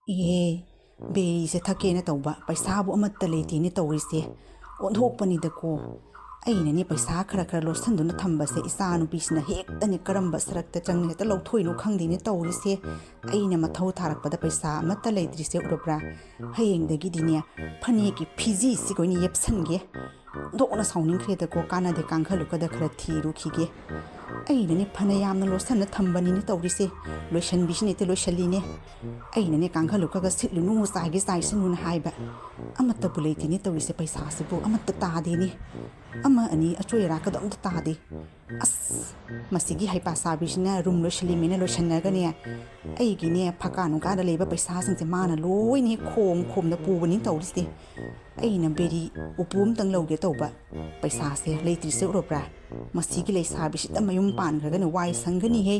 ꯏꯍꯦ ꯕꯦꯔꯤꯁꯦ ꯊꯛꯀꯦꯅ ꯇꯧꯕ ꯄꯩꯁꯥꯕꯨ ꯑꯃꯠꯇ ꯂꯩꯇꯦꯅꯦ ꯇꯧꯔꯤꯁꯦ ꯑꯣꯟꯊꯣꯛꯄꯅꯤꯗꯀꯣ ꯑꯩꯅꯅꯦ ꯄꯩꯁꯥ ꯈꯔ ꯂꯣꯠꯁꯤꯟꯗꯨꯅ ꯊꯝꯕꯁꯦ ꯏꯆꯥꯅꯨꯄꯤꯁꯤꯅ ꯍꯦꯛꯇꯅꯦ ꯀꯔꯝꯕ ꯁꯔꯛꯇ ꯆꯪꯅ ꯍꯦꯛꯇ ꯂꯧꯊꯣꯛꯏꯅꯣ ꯈꯪꯗꯦꯅꯦ ꯇꯧꯔꯤꯁꯦ ꯑꯩꯅ ꯃꯊꯧ ꯊꯥꯔꯛꯄꯗ ꯄꯩꯁꯥ ꯑꯃꯠꯇ ꯂꯩꯇ꯭ꯔꯤꯁꯦ ꯎꯔꯕ꯭ꯔꯥ ꯍꯌꯦꯡꯗꯒꯤꯗꯤꯅꯦ ꯐꯅꯦꯛꯀꯤ ꯐꯤꯖꯤꯁꯤꯒ ꯑꯣꯏꯅ ꯌꯦꯞꯁꯟꯒꯦ ꯑꯣꯟꯊꯣꯛꯅ ꯁꯥꯎꯅꯤꯡꯈ꯭ꯔꯦꯗꯀꯣ ꯀꯥꯟꯅꯗꯦ ꯀꯥꯡꯈꯜꯂꯨꯀꯗ ꯈꯔ ꯊꯤꯔꯨꯈꯤꯒꯦ ꯑꯩꯅꯅꯦ ꯐꯅ ꯌꯥꯝꯅ ꯂꯣꯠꯁꯟꯅ ꯊꯝꯕꯅꯤꯅꯦ ꯇꯧꯔꯤꯁꯦ ꯂꯣꯏꯁꯟꯕꯤꯁꯤꯅ ꯍꯦꯛꯇ ꯂꯣꯏꯁꯜꯂꯤꯅꯦ ꯑꯩꯅꯅꯦ ꯀꯥꯡꯈꯜꯂꯨꯀꯒ ꯁꯤꯠꯂꯨꯅꯨ ꯆꯥꯏꯒꯦ ꯆꯥꯏꯁꯅꯨꯅ ꯍꯥꯏꯕ ꯑꯃꯠꯇꯕꯨ ꯂꯩꯇꯦꯅꯦ ꯇꯧꯔꯤꯁꯦ ꯄꯩꯁꯥꯁꯤꯕꯨ ꯑꯃꯠꯇ ꯇꯥꯗꯦꯅꯦ ꯑꯃ ꯑꯅꯤ ꯑꯆꯣꯏ ꯑꯔꯥꯛꯀꯗꯣ ꯑꯝꯇ ꯇꯥꯗꯦ ꯑꯁ ꯃꯁꯤꯒꯤ ꯍꯩꯄꯥ ꯁꯥꯕꯤꯁꯤꯅ ꯔꯨꯝ ꯂꯣꯏꯁꯤꯜꯂꯤꯃꯦꯅ ꯂꯣꯏꯁꯟꯅꯔꯒꯅꯦ ꯑꯩꯒꯤꯅꯦ ꯐꯛꯀꯥ ꯅꯨꯡꯀꯥꯗ ꯂꯩꯕ ꯄꯩꯁꯥꯁꯤꯡꯁꯦ ꯃꯥꯅ ꯂꯣꯏꯅ ꯈꯣꯝꯅ ꯄꯨꯕꯅꯤ ꯇꯧꯔꯤꯁꯦ ꯑꯩꯅ ꯕꯦꯔꯤ ꯎꯄꯨ ꯑꯝꯇꯪ ꯂꯧꯒꯦ ꯇꯧꯕ ꯄꯩꯁꯥꯁꯦ ꯂꯩꯇ꯭ꯔꯤꯁꯦ ꯎꯔꯕ꯭ꯔꯥ ꯃꯁꯤꯒꯤ ꯂꯩꯁꯥꯕꯤꯁꯤꯗ ꯃꯌꯨꯝ ꯄꯥꯟꯈ꯭ꯔꯒꯅ ꯋꯥꯏ ꯁꯪꯒꯅꯤꯍꯦ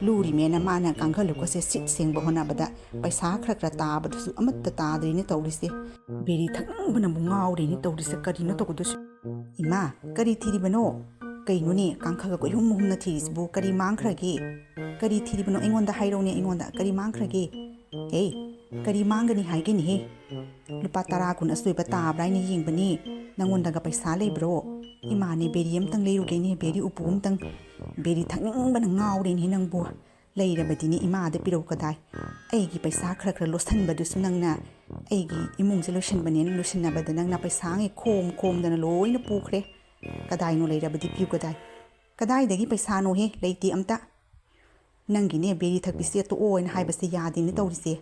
ꯂꯨꯔꯤꯃꯦꯅ ꯃꯥꯅ ꯀꯥꯡꯈꯜꯂꯨꯀꯁꯦ ꯁꯤꯠ ꯁꯦꯡꯕ ꯍꯣꯠꯅꯕꯗ ꯄꯩꯁꯥ ꯈꯔ ꯇꯥꯕꯗꯨꯁꯨ ꯑꯃꯠꯇ ꯇꯥꯗ꯭ꯔꯤꯅꯦ ꯇꯧꯔꯤꯁꯦ ꯕꯦꯔꯤ ꯊꯛꯅꯤꯡꯕꯅꯕꯨ ꯉꯥꯎꯔꯤꯅꯦ ꯇꯧꯔꯤꯁꯦ ꯀꯔꯤꯅꯣ ꯇꯧꯒꯗꯣꯏꯁꯤ ꯏꯃꯥ ꯀꯔꯤ ꯊꯤꯔꯤꯕꯅꯣ ꯀꯩꯅꯣꯅꯦ ꯀꯥꯡꯈꯜꯒ ꯀꯣꯏꯍꯨꯝ ꯍꯨꯝꯅ ꯊꯤꯔꯤꯁꯤꯕꯨ ꯀꯔꯤ ꯃꯥꯡꯈ꯭ꯔꯒꯦ ꯀꯔꯤ ꯊꯤꯔꯤꯕꯅꯣ ꯑꯩꯉꯣꯟꯗ ꯍꯥꯏꯔꯧꯅꯦ ꯑꯩꯉꯣꯟꯗ ꯀꯔꯤ ꯃꯥꯡꯈ꯭ꯔꯒꯦ ꯑꯦ ꯀꯔꯤ ꯃꯥꯡꯒꯅꯤ ꯍꯥꯏꯒꯦꯅꯦꯍꯦ ꯂꯨꯄꯥ 10 ꯀꯨꯟ ꯑꯁꯣꯏꯕ ꯇꯥꯕ꯭ꯔꯥ ꯍꯥꯏꯅ ꯌꯦꯡꯕꯅꯤ ꯅꯪꯉꯣꯟꯗꯒ ꯄꯩꯁా ꯂꯩꯕ꯭ꯔꯣ ꯏꯃꯥꯅꯦ ꯕꯦꯔꯤ ꯑꯃꯇꯪ ꯂꯩꯔꯨꯒꯦꯅꯦ ꯕꯦꯔꯤ ꯎꯄꯨ ꯑꯃꯇꯪ ꯕꯦꯔꯤ ꯊꯛꯅꯤꯡꯕꯅ ꯉꯥꯎꯔꯦꯅꯦ ꯅꯪꯕꯨ ꯂꯩꯔꯕꯗꯤꯅꯦ ꯏꯃꯥꯗ ꯄꯤꯔꯧ ꯀꯗꯥꯏ ꯑꯩꯒꯤ ꯄꯩꯁꯥ ꯈꯔ ꯂꯣꯠꯁꯤꯟꯕꯗꯨꯁꯨ ꯅꯪꯅ ꯑꯩꯒꯤ ꯏꯃꯨꯡꯁꯦ ꯂꯣꯏꯁꯤꯟꯕꯅꯦꯅ ꯂꯣꯏꯁꯤꯟꯅꯕꯗ ꯅꯪꯅ ꯄꯩꯁꯥꯉꯩ ꯈꯣꯝꯗꯅ ꯂꯣꯏꯅ ꯄꯨꯈ꯭ꯔꯦ ꯀꯗꯥꯏꯅꯣ ꯂꯩꯔꯕꯗꯤ ꯄꯤꯌꯨ ꯀꯗꯥꯏꯗꯒꯤ ꯄꯩꯁꯥꯅꯣꯍꯦ ꯂꯩꯇꯦ ꯑꯝꯇ ꯅꯪꯒꯤꯅꯦ ꯕꯦꯔꯤ ꯊꯛꯄꯤꯁꯦ ꯇꯣꯛꯑꯣꯅ ꯍꯥꯏꯕꯁꯦ ꯌꯥꯗꯦꯅꯦ ꯇꯧꯔꯤꯁꯦ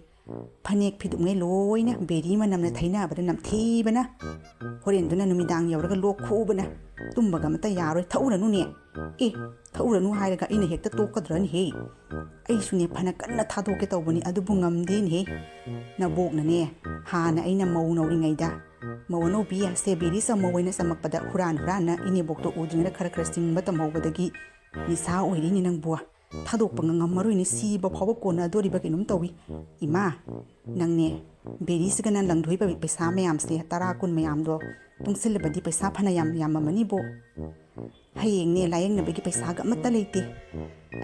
ꯐꯅꯦꯛ ꯐꯤꯗꯨꯛꯉꯩ ꯂꯣꯏꯅ ꯕꯦꯔꯤ ꯃꯅꯝꯅ ꯊꯩꯅꯕꯗ ꯅꯝꯊꯤꯕꯅ ꯍꯣꯔꯦꯟꯗꯨꯅ ꯅꯨꯃꯤꯗꯥꯡ ꯌꯧꯔꯒ ꯂꯣꯛ ꯈꯨꯕꯅ ꯇꯨꯝꯕꯒ ꯑꯃꯇ ꯌꯥꯔꯣꯏ ꯊꯛꯎꯔꯅꯨꯅꯦ ꯑꯦ ꯊꯛꯎꯔꯅꯨ ꯍꯥꯏꯔꯒ ꯑꯩꯅ ꯍꯦꯛꯇ ꯇꯣꯛꯀꯗ꯭ꯔꯅꯤꯍꯦ ꯑꯩꯁꯨꯅꯦ ꯐꯅ ꯀꯟꯅ ꯊꯥꯗꯣꯛꯀꯦ ꯇꯧꯕꯅꯤ ꯑꯗꯨꯕꯨ ꯉꯝꯗꯦꯅꯦꯍꯦ ꯅꯕꯣꯛꯅꯅꯦ ꯍꯥꯟꯅ ꯑꯩꯅ ꯃꯧ ꯅꯧꯔꯤꯉꯩꯗ ꯃꯧ ꯑꯅꯧꯕꯤ ꯁꯦ ꯕꯦꯔꯤ ꯆꯝꯃꯧ ꯑꯣꯏꯅ ꯆꯝꯃꯛꯄꯗ ꯍꯨꯔꯥꯟꯅ ꯏꯅꯦꯕꯣꯛꯇꯣ ꯎꯗ꯭ꯔꯤꯉꯩꯗ ꯈꯔ ꯆꯤꯡꯕ ꯇꯝꯍꯧꯕꯗꯒꯤ ꯅꯤꯁꯥ ꯑꯣꯏꯔꯤꯅꯤ ꯅꯪꯕꯨ ꯊꯥꯗꯣꯛꯄ ꯉꯝꯃꯔꯣꯏꯅꯦ ꯁꯤꯕ ꯐꯥꯎꯕ ꯀꯣꯟꯅꯗꯣꯔꯤꯕ ꯀꯩꯅꯣꯝ ꯇꯧꯏ ꯏꯃꯥ ꯅꯪꯅꯦ ꯕꯦꯔꯤꯁꯤꯒꯅ ꯂꯪꯗꯣꯏꯕ ꯄꯩꯁꯥ ꯃꯌꯥꯝꯁꯦ 10 ꯀꯨꯟ ꯃꯌꯥꯝꯗꯣ ꯇꯨꯡꯁꯤꯜꯂꯕꯗꯤ ꯄꯩꯁా ꯐꯅ ꯌꯥꯝꯃꯝꯃꯅꯤꯕꯣ ꯍꯌꯦꯡꯅꯦ ꯂꯥꯌꯦꯡꯅꯕꯒꯤ ꯄꯩꯁꯥꯒ ꯑꯃꯠꯇ ꯂꯩꯇꯦ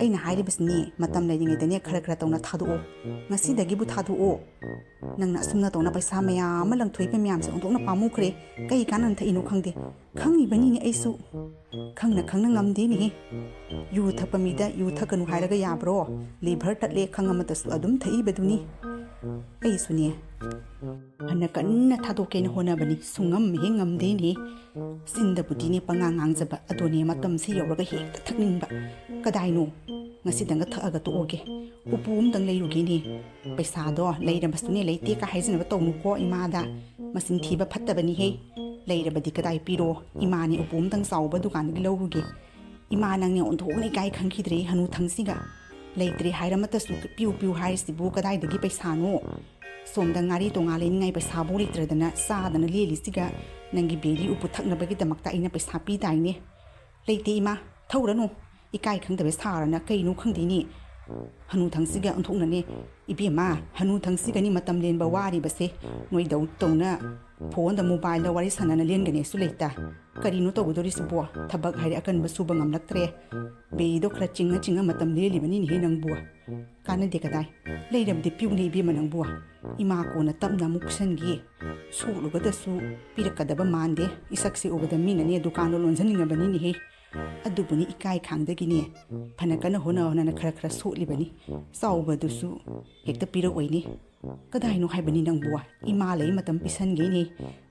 ꯑꯩꯅ ꯍꯥꯏꯔꯤꯕꯁꯤꯅꯤ ꯃꯇꯝ ꯂꯩꯔꯤꯉꯩꯗꯅꯦ ꯈꯔ ꯇꯧꯅ ꯊꯥꯗꯣꯛꯑꯣ ꯉꯁꯤꯗꯒꯤꯕꯨ ꯊꯥꯗꯣꯛꯑꯣ ꯅꯪꯅ ꯑꯁꯨꯝꯅ ꯇꯧꯅ ꯄꯩꯁꯥ ꯃꯌꯥꯝ ꯑꯃ ꯂꯪꯊꯣꯛꯏꯕ ꯃꯌꯥꯝꯁꯦ ꯑꯣꯟꯊꯣꯛꯅ ꯄꯥꯝꯃꯨꯈ꯭ꯔꯦ ꯀꯩ ꯀꯥꯟꯅꯅ ꯊꯛꯏꯅꯣ ꯈꯪꯗꯦ ꯈꯪꯉꯤꯕꯅꯤꯅꯦ ꯑꯩꯁꯨ ꯈꯪꯅ ꯉꯝꯗꯦꯅꯦꯍꯦ ꯌꯨ ꯊꯛꯄ ꯃꯤꯗ ꯌꯨ ꯊꯛꯀꯅꯨ ꯍꯥꯏꯔꯒ ꯌꯥꯕ꯭ꯔോ ꯂꯤꯚꯔ ꯇꯠꯂꯦ ꯈꯪꯉꯃꯇꯁꯨ ꯑꯗꯨꯝ ꯊꯛꯏꯕꯗꯨꯅꯤ ꯑꯩꯁꯨꯅꯦ ꯐꯅ ꯀꯟꯅ ꯊꯥꯗꯣꯛꯀꯦꯅ ꯍꯣꯠꯅꯕꯅꯤ ꯁꯨꯡꯉꯝꯍꯦ ꯉꯝꯗꯦꯅꯦ ꯆꯤꯟꯗꯕꯨꯗꯤꯅꯦ ꯄꯉꯥꯡ ꯉꯥꯡꯖꯕ ꯑꯗꯨꯅꯦ ꯃꯇꯝꯁꯤ ꯌꯧꯔꯒ ꯍꯦꯛꯇ ꯊꯛꯅꯤꯡꯕ ꯀꯗꯥꯏꯅꯣ ꯉꯁꯤꯗꯪꯒ ꯊꯛꯑꯒ ꯇꯣꯛꯑꯒꯦ ꯎꯄꯨ ꯑꯃꯇꯪ ꯂꯩꯔꯨꯒꯦꯅꯦ ꯄꯩꯁꯥꯗꯣ ꯂꯩꯔꯕꯁꯨꯅꯦ ꯂꯩꯇꯦ ꯀ ꯍꯥꯏꯖꯅꯕ ꯇꯧꯅꯨꯀꯣ ꯏꯃꯥꯗ ꯃꯆꯤꯟ ꯊꯤꯕ ꯐꯠꯇꯕꯅꯤꯍꯦ ꯂꯩꯔꯕꯗꯤ ꯀꯗꯥꯏ ꯄꯤꯔꯣ ꯏꯃꯥꯅꯦ ꯎꯄꯨ ꯑꯃꯇꯪ ꯆꯥꯎꯕ ꯗꯨꯀꯥꯟꯗꯒꯤ ꯂꯧꯔꯨꯒꯦ ꯏꯃꯥ ꯅꯪꯅꯦ ꯑꯣꯟꯊꯣꯛꯅ ꯏꯀꯥꯏ ꯈꯪꯈꯤꯗ꯭ꯔꯦ ꯍꯅꯨꯊꯪꯁꯤꯒ ꯂꯩꯇ꯭ꯔꯦ ꯍꯥꯏꯔꯃꯇꯁꯨ ꯄꯤꯌꯨ ꯍꯥꯏꯔꯤꯁꯤꯕꯨ ꯀꯗꯥꯏꯗꯒꯤ ꯄꯩꯁꯥꯅꯣ ꯁꯣꯝꯗ ꯉꯥꯔꯤ ꯇꯣꯉꯥ ꯂꯩꯅꯤꯡꯉꯥꯏ ꯄꯩꯁꯥꯕꯨ ꯂꯩꯇ꯭ꯔꯗꯅ ꯆꯥꯗꯅ ꯂꯦꯜꯂꯤꯁꯤꯒ ꯅꯪꯒꯤ ꯕꯦꯔꯤ ꯎꯄꯨ ꯊꯛꯅꯕꯒꯤꯗꯃꯛꯇ ꯑꯩꯅ ꯄꯩꯁా ꯄꯤꯗꯥꯏꯅꯦ ꯂꯩꯇꯦ ꯏꯃꯥ ꯊꯧꯔꯅꯨ ꯏꯀꯥꯏ ꯈꯪꯗꯕ ꯁꯥꯔꯅ ꯀꯩꯅꯣ ꯈꯪꯗꯦꯅꯤ ꯍꯅꯨꯊꯪꯁꯤꯒ ꯑꯣꯟꯊꯣꯛꯅꯅꯦ ꯏꯕꯦꯝꯃ ꯍꯅꯨꯊꯪꯁꯤꯒꯅꯤ ꯃꯇꯝ ꯂꯦꯟꯕ ꯋꯥꯔꯤꯕꯁꯦ ꯅꯣꯏꯗꯧ ꯇꯧꯅ ꯐꯣꯟꯗ ꯃꯣꯕꯥꯏꯜꯗ ꯋꯥꯔꯤ ꯁꯥꯟꯅꯅ ꯂꯦꯟꯒꯅꯦꯁꯨ ꯂꯩꯇ ꯀꯔꯤꯅꯣ ꯇꯧꯒꯗꯣꯔꯤꯁꯤꯕꯣ ꯊꯕꯛ ꯍꯥꯏꯔꯦ ꯑꯀꯟꯕ ꯁꯨꯕ ꯉꯝꯂꯛꯇ꯭ꯔꯦ ꯕꯦꯔꯤꯗꯣ ꯈꯔ ꯆꯤꯡꯉ ꯃꯇꯝ ꯂꯦꯜꯂꯤꯕꯅꯤꯅꯦꯍꯦ ꯅꯪꯕꯨ ꯀꯥꯟꯅꯗꯦ ꯀꯗꯥꯏ ꯂꯩꯔꯕꯗꯤ ꯄꯤꯌꯨꯅꯦ ꯏꯕꯦꯝꯃ ꯅꯪꯕꯨ ꯏꯃꯥ ꯀꯣꯟꯅ ꯇꯞꯅ ꯑꯃꯨꯛ ꯄꯤꯁꯟꯒꯦ ꯁꯣꯠꯂꯨꯒꯗꯁꯨ ꯄꯤꯔꯛꯀꯗꯕ ꯃꯥꯟꯗꯦ ꯏꯁꯛꯁꯤ ꯎꯕꯗ ꯃꯤꯅꯅꯦ ꯗꯨꯀꯥꯟꯗꯣ ꯂꯣꯟꯁꯤꯟꯅꯤꯡꯉꯕꯅꯤꯅꯦꯍꯦ ꯑꯗꯨꯕꯨꯅꯤ ꯏꯀꯥꯏ ꯈꯥꯡꯗꯒꯤꯅꯦ ꯐꯅ ꯀꯟꯅ ꯍꯣꯠꯅ ꯈꯔ ꯁꯣꯠꯂꯤꯕꯅꯤ ꯆꯥꯎꯕꯗꯨꯁꯨ ꯍꯦꯛꯇ ꯄꯤꯔꯛꯑꯣꯏꯅꯦ ꯀꯗꯥꯏꯅꯣ ꯍꯥꯏꯕꯅꯤ ꯅꯪꯕꯨ ꯏꯃꯥ ꯂꯩ ꯃꯇꯝ ꯄꯤꯁꯟꯒꯦꯅꯦ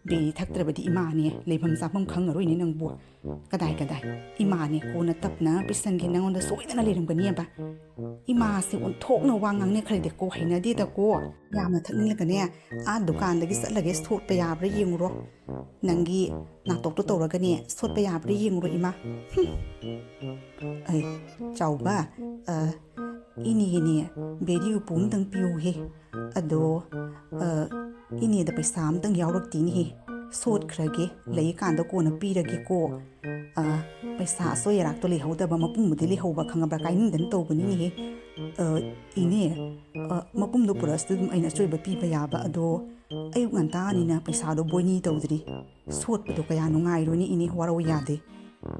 ꯕꯦꯔꯤ ꯊꯛꯇ꯭ꯔꯕꯗꯤ ꯏꯃꯥꯅꯦ ꯂꯩꯐꯝ ꯆꯥꯐꯝ ꯈꯪꯉꯔꯣꯏꯅꯦ ꯅꯪꯕꯨ ꯀꯗꯥꯏ ꯏꯃꯥꯅꯦ ꯀꯣꯟꯅ ꯇꯞꯅ ꯄꯤꯁꯟꯒꯦ ꯅꯪꯉꯣꯟꯗ ꯁꯣꯏꯗꯅ ꯂꯩꯔꯝꯒꯅꯤꯕ ꯏꯃꯥꯁꯦ ꯑꯣꯟꯊꯣꯛꯅ ꯋꯥ ꯉꯥꯡꯅꯈ꯭ꯔꯗꯤꯀꯣ ꯍꯩꯅꯗꯦꯗꯀꯣ ꯌꯥꯝꯅ ꯊꯛꯅꯤꯡꯂꯒꯅꯦ ꯗꯨꯀꯥꯟꯗꯒꯤ ꯆꯠꯂꯒꯦ ꯁꯣꯠꯄ ꯌꯥꯕ꯭ꯔꯥ ꯌꯦꯡꯉꯨꯔꯣ ꯅꯪꯒꯤ ꯅꯥꯇꯣꯛꯇꯣ ꯇꯧꯔꯒꯅꯦ ꯁꯣꯠꯄ ꯌꯥꯕ꯭ꯔꯥ ꯌꯦꯡꯉꯨꯔꯣ ꯏꯃꯥ ꯑꯩ ꯆꯥꯎꯕ ꯏꯅꯦꯅꯦ ꯕꯦꯔꯤ ꯎꯄꯨ ꯑꯃꯇꯪ ꯄꯤꯌꯨꯍꯦ ꯑꯗꯣ ꯏꯅꯦꯗ ꯄꯩꯁꯥ ꯑꯃꯇꯪ ꯌꯥꯎꯔꯛꯇꯤꯅꯦꯍꯦ ꯁꯣꯠꯈ꯭ꯔꯒꯦ ꯂꯩꯀꯥꯟꯗ ꯀꯣꯟꯅ ꯄꯤꯔꯒꯦꯀꯣ ꯄꯩꯁꯥ ꯑꯁꯣꯏ ꯑꯔꯥꯛꯇꯣ ꯂꯩꯍꯧꯗꯕ ꯃꯄꯨꯝꯕꯨꯗꯤ ꯂꯩꯍꯧꯕ ꯈꯪꯉꯕ꯭ꯔꯥ ꯀꯥꯏꯅꯤꯡꯗꯅ ꯇꯧꯕꯅꯤꯅꯦꯍꯦ ꯏꯅꯦ ꯃꯄꯨꯝꯗꯣ ꯄꯨꯔꯛꯑꯁꯨ ꯑꯗꯨꯝ ꯑꯩꯅ ꯑꯆꯣꯏꯕ ꯄꯤꯕ ꯌꯥꯕ ꯑꯗꯣ ꯑꯌꯨꯛ ꯉꯟꯇꯥꯅꯤꯅ ꯄꯩꯁꯥꯗꯣ ꯕꯣꯏꯅꯤ ꯇꯧꯗ꯭ꯔꯤ ꯁꯣꯠꯄꯗꯣ ꯀꯌా ꯅꯨꯡꯉꯥꯏꯔꯣꯏꯅꯦ ꯏꯅꯦ ꯋꯥꯔꯧ ꯌꯥꯗꯦ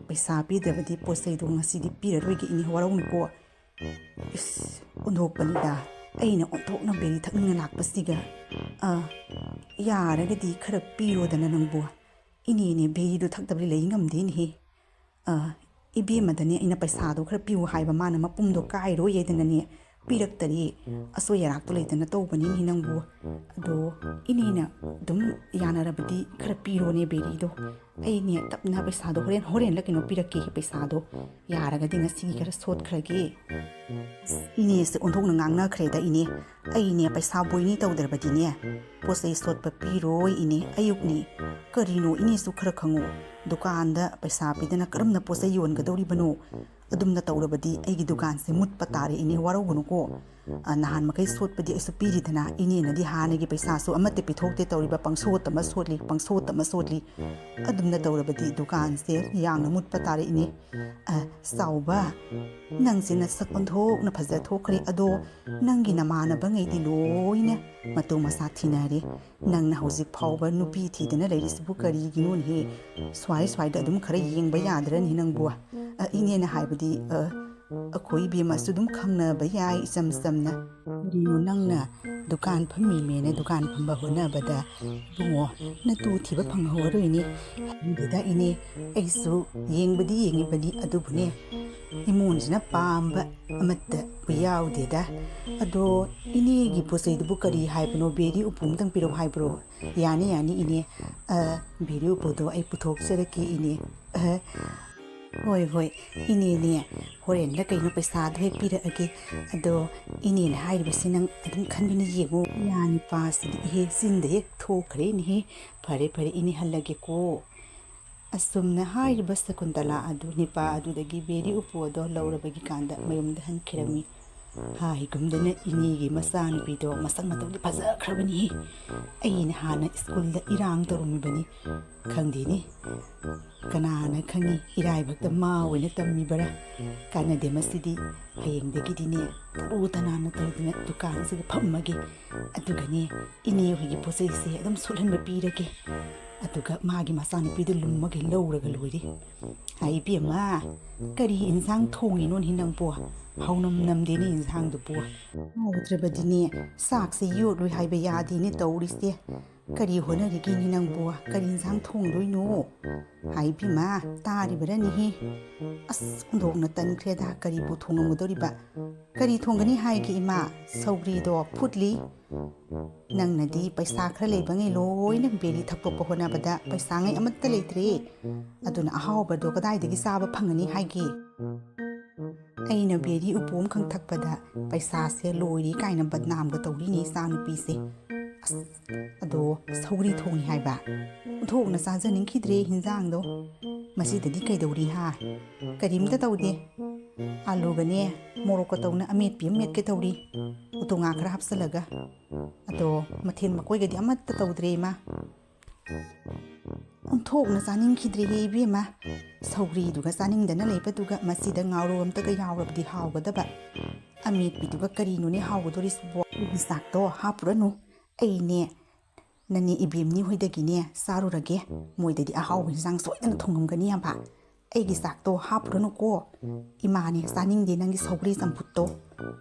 ꯄꯩꯁꯥ ꯄꯤꯗ꯭ꯔꯕꯗꯤ ꯄꯣꯠ ꯆꯩꯗꯣ ꯉꯁꯤꯗꯤ ꯄꯤꯔꯔꯣꯏꯒꯦ ꯏꯅꯦ ꯋꯥꯔꯧꯅꯨꯀꯣ ꯏꯁ ꯑꯣꯟꯊꯣꯛꯄꯅꯤꯗ ꯑꯩꯅ ꯑꯣꯟꯊꯣꯛꯅ ꯕꯦꯔꯤ ꯊꯛꯅꯤꯡꯅ ꯂꯥꯛꯄꯁꯤꯒ ꯌꯥꯔꯒꯗꯤ ꯈꯔ ꯄꯤꯔꯣꯗꯅ ꯅꯪꯕꯨ ꯏꯅꯦꯅꯦ ꯕꯦꯔꯤꯗꯣ ꯊꯛꯇꯕꯗꯤ ꯂꯩ ꯉꯝꯗꯦꯅꯦꯍꯦ ꯏꯕꯦꯝꯃꯗꯅꯦ ꯑꯩꯅ ꯄꯩꯁꯥꯗꯣ ꯈꯔ ꯄꯤꯌꯨ ꯍꯥꯏꯕ ꯃꯥꯅ ꯃꯄꯨꯝꯗꯣ ꯀꯥꯏꯔꯣꯏꯌꯦꯗꯅꯅꯦ ꯄꯤꯔꯛꯇꯔꯤ ꯑꯁꯣꯏ ꯑꯔꯥꯛꯇꯣ ꯂꯩꯇꯅ ꯇꯧꯕꯅꯤꯅꯦ ꯅꯪꯕꯨ ꯑꯗꯣ ꯏꯅꯦꯅ ꯑꯗꯨꯝ ꯌꯥꯅꯔꯕꯗꯤ ꯈꯔ ꯄꯤꯔꯣꯅꯦ ꯕꯦꯔꯤꯗꯣ ꯑꯩꯅꯦ ꯇꯞꯅ ꯄꯩꯁꯥꯗꯣ ꯍꯣꯔꯦꯟꯂ ꯀꯩꯅꯣ ꯄꯤꯔꯛꯀꯦ ꯄꯩꯁꯥꯗꯣ ꯌꯥꯔꯒꯗꯤ ꯉꯁꯤꯒꯤ ꯈꯔ ꯁꯣꯠꯈ꯭ꯔꯒꯦ ꯏꯅꯦꯁꯦ ꯑꯣꯟꯊꯣꯛꯅ ꯉꯥꯡꯅꯈ꯭ꯔꯦꯗ ꯏꯅꯦ ꯑꯩꯅꯦ ꯄꯩꯁꯥ ꯕꯣꯏꯅꯤ ꯇꯧꯗ꯭ꯔꯕꯗꯤꯅꯦ ꯄꯣꯠ ꯆꯩ ꯁꯣꯠꯄ ꯄꯤꯔꯣꯏ ꯏꯅꯦ ꯑꯌꯨꯛꯅꯤ ꯀꯔꯤꯅꯣ ꯏꯅꯦꯁꯨ ꯈꯔ ꯈꯪꯉꯣ ꯗꯨꯀꯥꯟꯗ ꯄꯩꯁꯥ ꯄꯤꯗꯅ ꯀꯔꯝꯅ ꯄꯣꯠ ꯆꯩ ꯌꯣꯟꯒꯗꯧꯔꯤꯕꯅꯣ ꯑꯗꯨꯝꯅ ꯇꯧꯔꯕꯗꯤ ꯑꯩꯒꯤ ꯗꯨꯀꯥꯟꯁꯦ ꯃꯨꯠꯄ ꯇꯥꯔꯦ ꯏꯅꯦ ꯋꯥꯔꯧꯒꯅꯨꯀꯣ ꯅꯍꯥꯟ ꯃꯈꯩ ꯁꯣꯠꯄꯗꯤ ꯑꯩꯁꯨ ꯄꯤꯔꯤꯗꯅ ꯏꯅꯦꯅꯗꯤ ꯍꯥꯟꯅꯒꯤ ꯄꯩꯁꯥꯁꯨ ꯑꯃꯠꯇ ꯄꯤꯊꯣꯛꯇꯦ ꯇꯧꯔꯤꯕ ꯄꯪꯁꯣꯠ ꯑꯃ ꯁꯣꯠꯂꯤ ꯄꯪꯁꯣꯠ ꯑꯃ ꯁꯣꯠꯂꯤ ꯑꯗꯨꯝꯅ ꯇꯧꯔꯕꯗꯤ ꯗꯨꯀꯥꯟꯁꯦ ꯌꯥꯝꯅ ꯃꯨꯠꯄ ꯇꯥꯔꯦ ꯏꯅꯦ ꯆꯥꯎꯕ ꯅꯪꯁꯦ ꯅꯁꯛ ꯑꯣꯟꯊꯣꯛꯅ ꯐꯖꯊꯣꯛꯈ꯭ꯔꯦ ꯑꯗꯣ ꯅꯪꯒꯤ ꯅꯃꯥꯟꯅꯕꯉꯩꯗꯤ ꯂꯣꯏꯅ ꯃꯇꯨ ꯃꯁꯥ ꯊꯤꯅꯔꯦ ꯅꯪꯅ ꯍꯧꯖꯤꯛ ꯐꯥꯎꯕ ꯅꯨꯄꯤ ꯊꯤꯗꯅ ꯂꯩꯔꯤꯁꯤꯕꯨ ꯀꯔꯤꯒꯤꯅꯣꯅꯦꯍꯦ ꯁ꯭ꯋꯥꯏꯗ ꯑꯗꯨꯝ ꯈꯔ ꯌꯦꯡꯕ ꯌꯥꯗ꯭ꯔꯅꯤ ꯅꯪꯕꯨ ꯏꯅꯦꯅ ꯍꯥꯏꯕꯗꯤ ꯑꯩꯈꯣꯏ ꯏꯕꯦꯝꯃꯁꯨ ꯑꯗꯨꯝ ꯈꯪꯅꯕ ꯌꯥꯏ ꯏꯆꯝ ꯆꯝꯅ ꯀꯔꯤꯅꯣ ꯅꯪꯅ ꯗꯨꯀꯥꯟ ꯐꯝꯃꯤꯃꯦꯅ ꯗꯨꯀꯥꯟ ꯐꯝꯕ ꯍꯣꯠꯅꯕꯗ ꯏꯕꯨꯡꯉꯣ ꯅꯇꯨ ꯊꯤꯕ ꯐꯪꯍꯧꯔꯣꯏꯅꯦ ꯑꯗꯨꯗ ꯏꯅꯦ ꯑꯩꯁꯨ ꯌꯦꯡꯕꯗꯤ ꯌꯦꯡꯉꯤꯕꯅꯤ ꯑꯗꯨꯕꯨꯅꯦ ꯏꯃꯣꯟꯁꯤꯅ ꯄꯥꯝꯕ ꯑꯃꯠꯇ ꯌꯥꯎꯗꯦꯗ ꯑꯗꯣ ꯏꯅꯦꯒꯤ ꯄꯣꯠ ꯆꯩꯗꯨꯕꯨ ꯀꯔꯤ ꯍꯥꯏꯕꯅꯣ ꯕꯦꯔꯤ ꯎꯄꯨ ꯑꯃꯇꯪ ꯄꯤꯔꯛꯎ ꯍꯥꯏꯕ꯭ꯔꯣ ꯌꯥꯅꯤ ꯏꯅꯦ ꯕꯦꯔꯤ ꯎꯄꯨꯗꯣ ꯑꯩ ꯄꯨꯊꯣꯛꯆꯔꯛꯀꯦ ꯏꯅꯦ ꯍꯣꯏ ꯏꯅꯦꯅꯦ ꯍꯣꯔꯦꯟꯂ ꯀꯩꯅꯣ ꯄꯩꯁꯥꯗꯣ ꯍꯦꯛ ꯄꯤꯔꯛꯑꯒꯦ ꯑꯗꯣ ꯏꯅꯦꯅ ꯍꯥꯏꯔꯤꯕꯁꯤ ꯅꯪ ꯑꯗꯨꯝ ꯈꯟꯗꯨꯅ ꯌꯦꯡꯉꯣ ꯌꯥꯅꯤ ꯄꯥꯁꯤꯗꯤ ꯏꯍꯦ ꯆꯤꯟꯗ ꯍꯦꯛ ꯊꯣꯛꯈ꯭ꯔꯦꯅꯦꯍꯦ ꯐꯔꯦ ꯏꯅꯦ ꯍꯜꯂꯒꯦꯀꯣ ꯑꯁꯨꯝꯅ ꯍꯥꯏꯔꯤꯕ ꯁꯀꯨꯟꯇꯂꯥ ꯑꯗꯨ ꯅꯤꯄꯥ ꯑꯗꯨꯗꯒꯤ ꯕꯦꯔꯤ ꯎꯄꯨ ꯑꯗꯣ ꯂꯧꯔꯕꯒꯤ ꯀꯥꯟꯗ ꯃꯌꯨꯝꯗ ꯍꯟꯈꯤꯔꯝꯃꯤ ꯍꯥꯏꯒꯨꯝꯗꯅ ꯏꯅꯦꯒꯤ ꯃꯆꯥꯅꯨꯄꯤꯗꯣ ꯃꯁꯛ ꯃꯇꯧꯗꯤ ꯐꯖꯈ꯭ꯔꯕꯅꯤꯍꯦ ꯑꯩꯅ ꯍꯥꯟꯅ ꯁ꯭ꯀꯨꯜꯗ ꯏꯔꯥꯡ ꯇꯧꯔꯝꯃꯤꯕꯅꯤ ꯈꯪꯗꯦꯅꯦ ꯀꯅꯥꯅ ꯈꯪꯉꯤ ꯏꯔꯥꯏꯕꯛꯇ ꯃꯥ ꯑꯣꯏꯅ ꯇꯝꯃꯤꯕꯔꯥ ꯀꯥꯟꯅꯗꯦ ꯃꯁꯤꯗꯤ ꯍꯌꯦꯡꯗꯒꯤꯗꯤꯅꯦ ꯇꯔꯨ ꯇꯅꯥꯟꯅ ꯇꯧꯗꯅ ꯗꯨꯀꯥꯟꯁꯤꯗ ꯐꯝꯃꯒꯦ ꯑꯗꯨꯒꯅꯦ ꯏꯅꯦ ꯍꯣꯏꯒꯤ ꯄꯣꯠ ꯆꯩꯁꯦ ꯑꯗꯨꯝ ꯁꯣꯠꯍꯟꯕ ꯄꯤꯔꯒꯦ ꯑꯗꯨꯒ ꯃꯥꯒꯤ ꯃꯆꯥꯅꯨꯄꯤꯗꯨ ꯂꯨꯝꯃꯒ ꯂꯧꯔꯒ ꯂꯣꯏꯔꯦ ꯏꯕꯦꯝꯃ ꯀꯔꯤ ꯏꯟꯁꯥꯡ ꯊꯣꯡꯉꯤꯅꯣꯅꯦ ꯅꯪꯕꯣ ꯍꯥꯎꯅꯝ ꯅꯝꯗꯦꯅꯦ ꯏꯟꯁꯥꯡꯗꯨꯕꯨ ꯍꯥꯎꯗ꯭ꯔꯕꯗꯤꯅꯦ ꯆꯥꯛꯁꯦ ꯌꯣꯠꯂꯣꯏ ꯍꯥꯏꯕ ꯌꯥꯗꯦꯅꯦ ꯇꯧꯔꯤꯁꯦ ꯀꯔꯤ ꯍꯣꯠꯅꯔꯤꯒꯦꯅꯦ ꯅꯪꯕꯨ ꯀꯔꯤ ꯏꯟꯁꯥꯡ ꯊꯣꯡꯗꯣꯏꯅꯣ ꯏꯕꯦꯝꯃ ꯇꯥꯔꯤꯕꯔꯅꯤꯍꯦ ꯑꯁ ꯑꯣꯟꯊꯣꯛꯅ ꯇꯟꯈ꯭ꯔꯦꯗ ꯀꯔꯤꯕꯨ ꯊꯣꯡꯉꯝꯒꯗꯧꯔꯤꯕ ꯀꯔꯤ ꯊꯣꯡꯒꯅꯤ ꯍꯥꯏꯒꯦ ꯏꯃꯥ ꯁꯧꯒ꯭ꯔꯤꯗꯣ ꯐꯨꯠꯂꯤ ꯅꯪꯅꯗꯤ ꯄꯩꯁా ꯈꯔ ꯂꯩꯕꯉꯩ ꯂꯣꯏꯅ ꯕꯦꯔꯤ ꯊꯛꯇꯣꯛꯄ ꯍꯣꯠꯅꯕꯗ ꯄꯩꯁꯥꯉꯩ ꯑꯃꯠꯇ ꯂꯩꯇ꯭ꯔꯦ ꯑꯗꯨꯅ ꯑꯍꯥꯎꯕꯗꯣ ꯀꯗꯥꯏꯗꯒꯤ ꯆꯥꯕ ꯐꯪꯒꯅꯤ ꯍꯥꯏꯒꯦ ꯑꯩꯅ ꯕꯦꯔꯤ ꯎꯄꯨ ꯑꯃꯈꯛ ꯊꯛꯄꯗ ꯄꯩꯁꯥꯁꯦ ꯂꯣꯏꯔꯤ ꯀꯥꯏꯅ ꯕꯗꯅꯥꯝꯒ ꯇꯧꯔꯤꯅꯦ ꯏꯆꯥꯅꯨꯄꯤꯁꯦ ꯑꯁ ꯑꯗꯣ ꯁꯧꯒ꯭ꯔꯤ ꯊꯣꯡꯉꯤ ꯍꯥꯏꯕ ꯑꯣꯟꯊꯣꯛꯅ ꯆꯥꯖꯅꯤꯡꯈꯤꯗ꯭ꯔꯦ ꯍꯤꯟꯖꯥꯡꯗꯣ ꯃꯁꯤꯗꯗꯤ ꯀꯩꯗꯧꯔꯤ ꯀꯔꯤꯝꯇ ꯇꯧꯗꯦ ꯑꯥꯂꯨꯒꯅꯦ ꯃꯣꯔꯣꯛꯀ ꯇꯧꯅ ꯑꯃꯦꯠꯄꯤ ꯑꯃ ꯃꯦꯠꯀꯦ ꯇꯧꯔꯤ ꯎꯇꯣꯉꯥ ꯈꯔ ꯍꯥꯞꯆꯤꯜꯂꯒ ꯑꯗꯣ ꯃꯊꯦꯜ ꯃꯀꯣꯏꯒꯗꯤ ꯑꯃꯠꯇ ꯇꯧꯗ꯭ꯔꯦ ꯏꯃꯥ ꯑꯣꯟꯊꯣꯛꯅ ꯆꯥꯅꯤꯡꯈꯤꯗ꯭ꯔꯦꯍꯦ ꯏꯕꯦꯝꯃ ꯁꯧꯒ꯭ꯔꯤꯗꯨꯒ ꯆꯥꯅꯤꯡꯗꯅ ꯂꯩꯕꯗꯨꯒ ꯃꯁꯤꯗ ꯉꯥꯎꯔꯧ ꯑꯝꯇꯒ ꯌꯥꯎꯔꯕꯗꯤ ꯍꯥꯎꯒꯗꯕ ꯑꯃꯦꯠꯄꯤꯗꯨꯒ ꯀꯔꯤꯅꯣꯅꯦ ꯍꯥꯎꯒꯗꯣꯔꯤꯁꯤꯕꯣ ꯑꯩꯒꯤ ꯆꯥꯛꯇꯣ ꯍꯥꯞꯄꯨꯔꯅꯨ ꯑꯩꯅꯦ ꯅꯅꯦ ꯏꯕꯦꯝꯅꯤ ꯍꯣꯏꯗꯒꯤꯅꯦ ꯆꯥꯔꯨꯔꯒꯦ ꯃꯣꯏꯗꯗꯤ ꯑꯍꯥꯎꯕ ꯏꯟꯁꯥꯡ ꯁꯣꯏꯗꯅ ꯊꯣꯡꯉꯝꯒꯅꯤ ꯍꯥꯏꯕ ꯑꯩꯒꯤ ꯆꯥꯛꯇꯣ ꯍꯥꯞꯄꯨꯔꯅꯨꯀꯣ ꯏꯃꯥꯅꯦ ꯆꯥꯅꯤꯡꯗꯦ ꯅꯪꯒꯤ ꯁꯧꯒ꯭ꯔꯤ ꯆꯝꯐꯨꯠꯇꯣ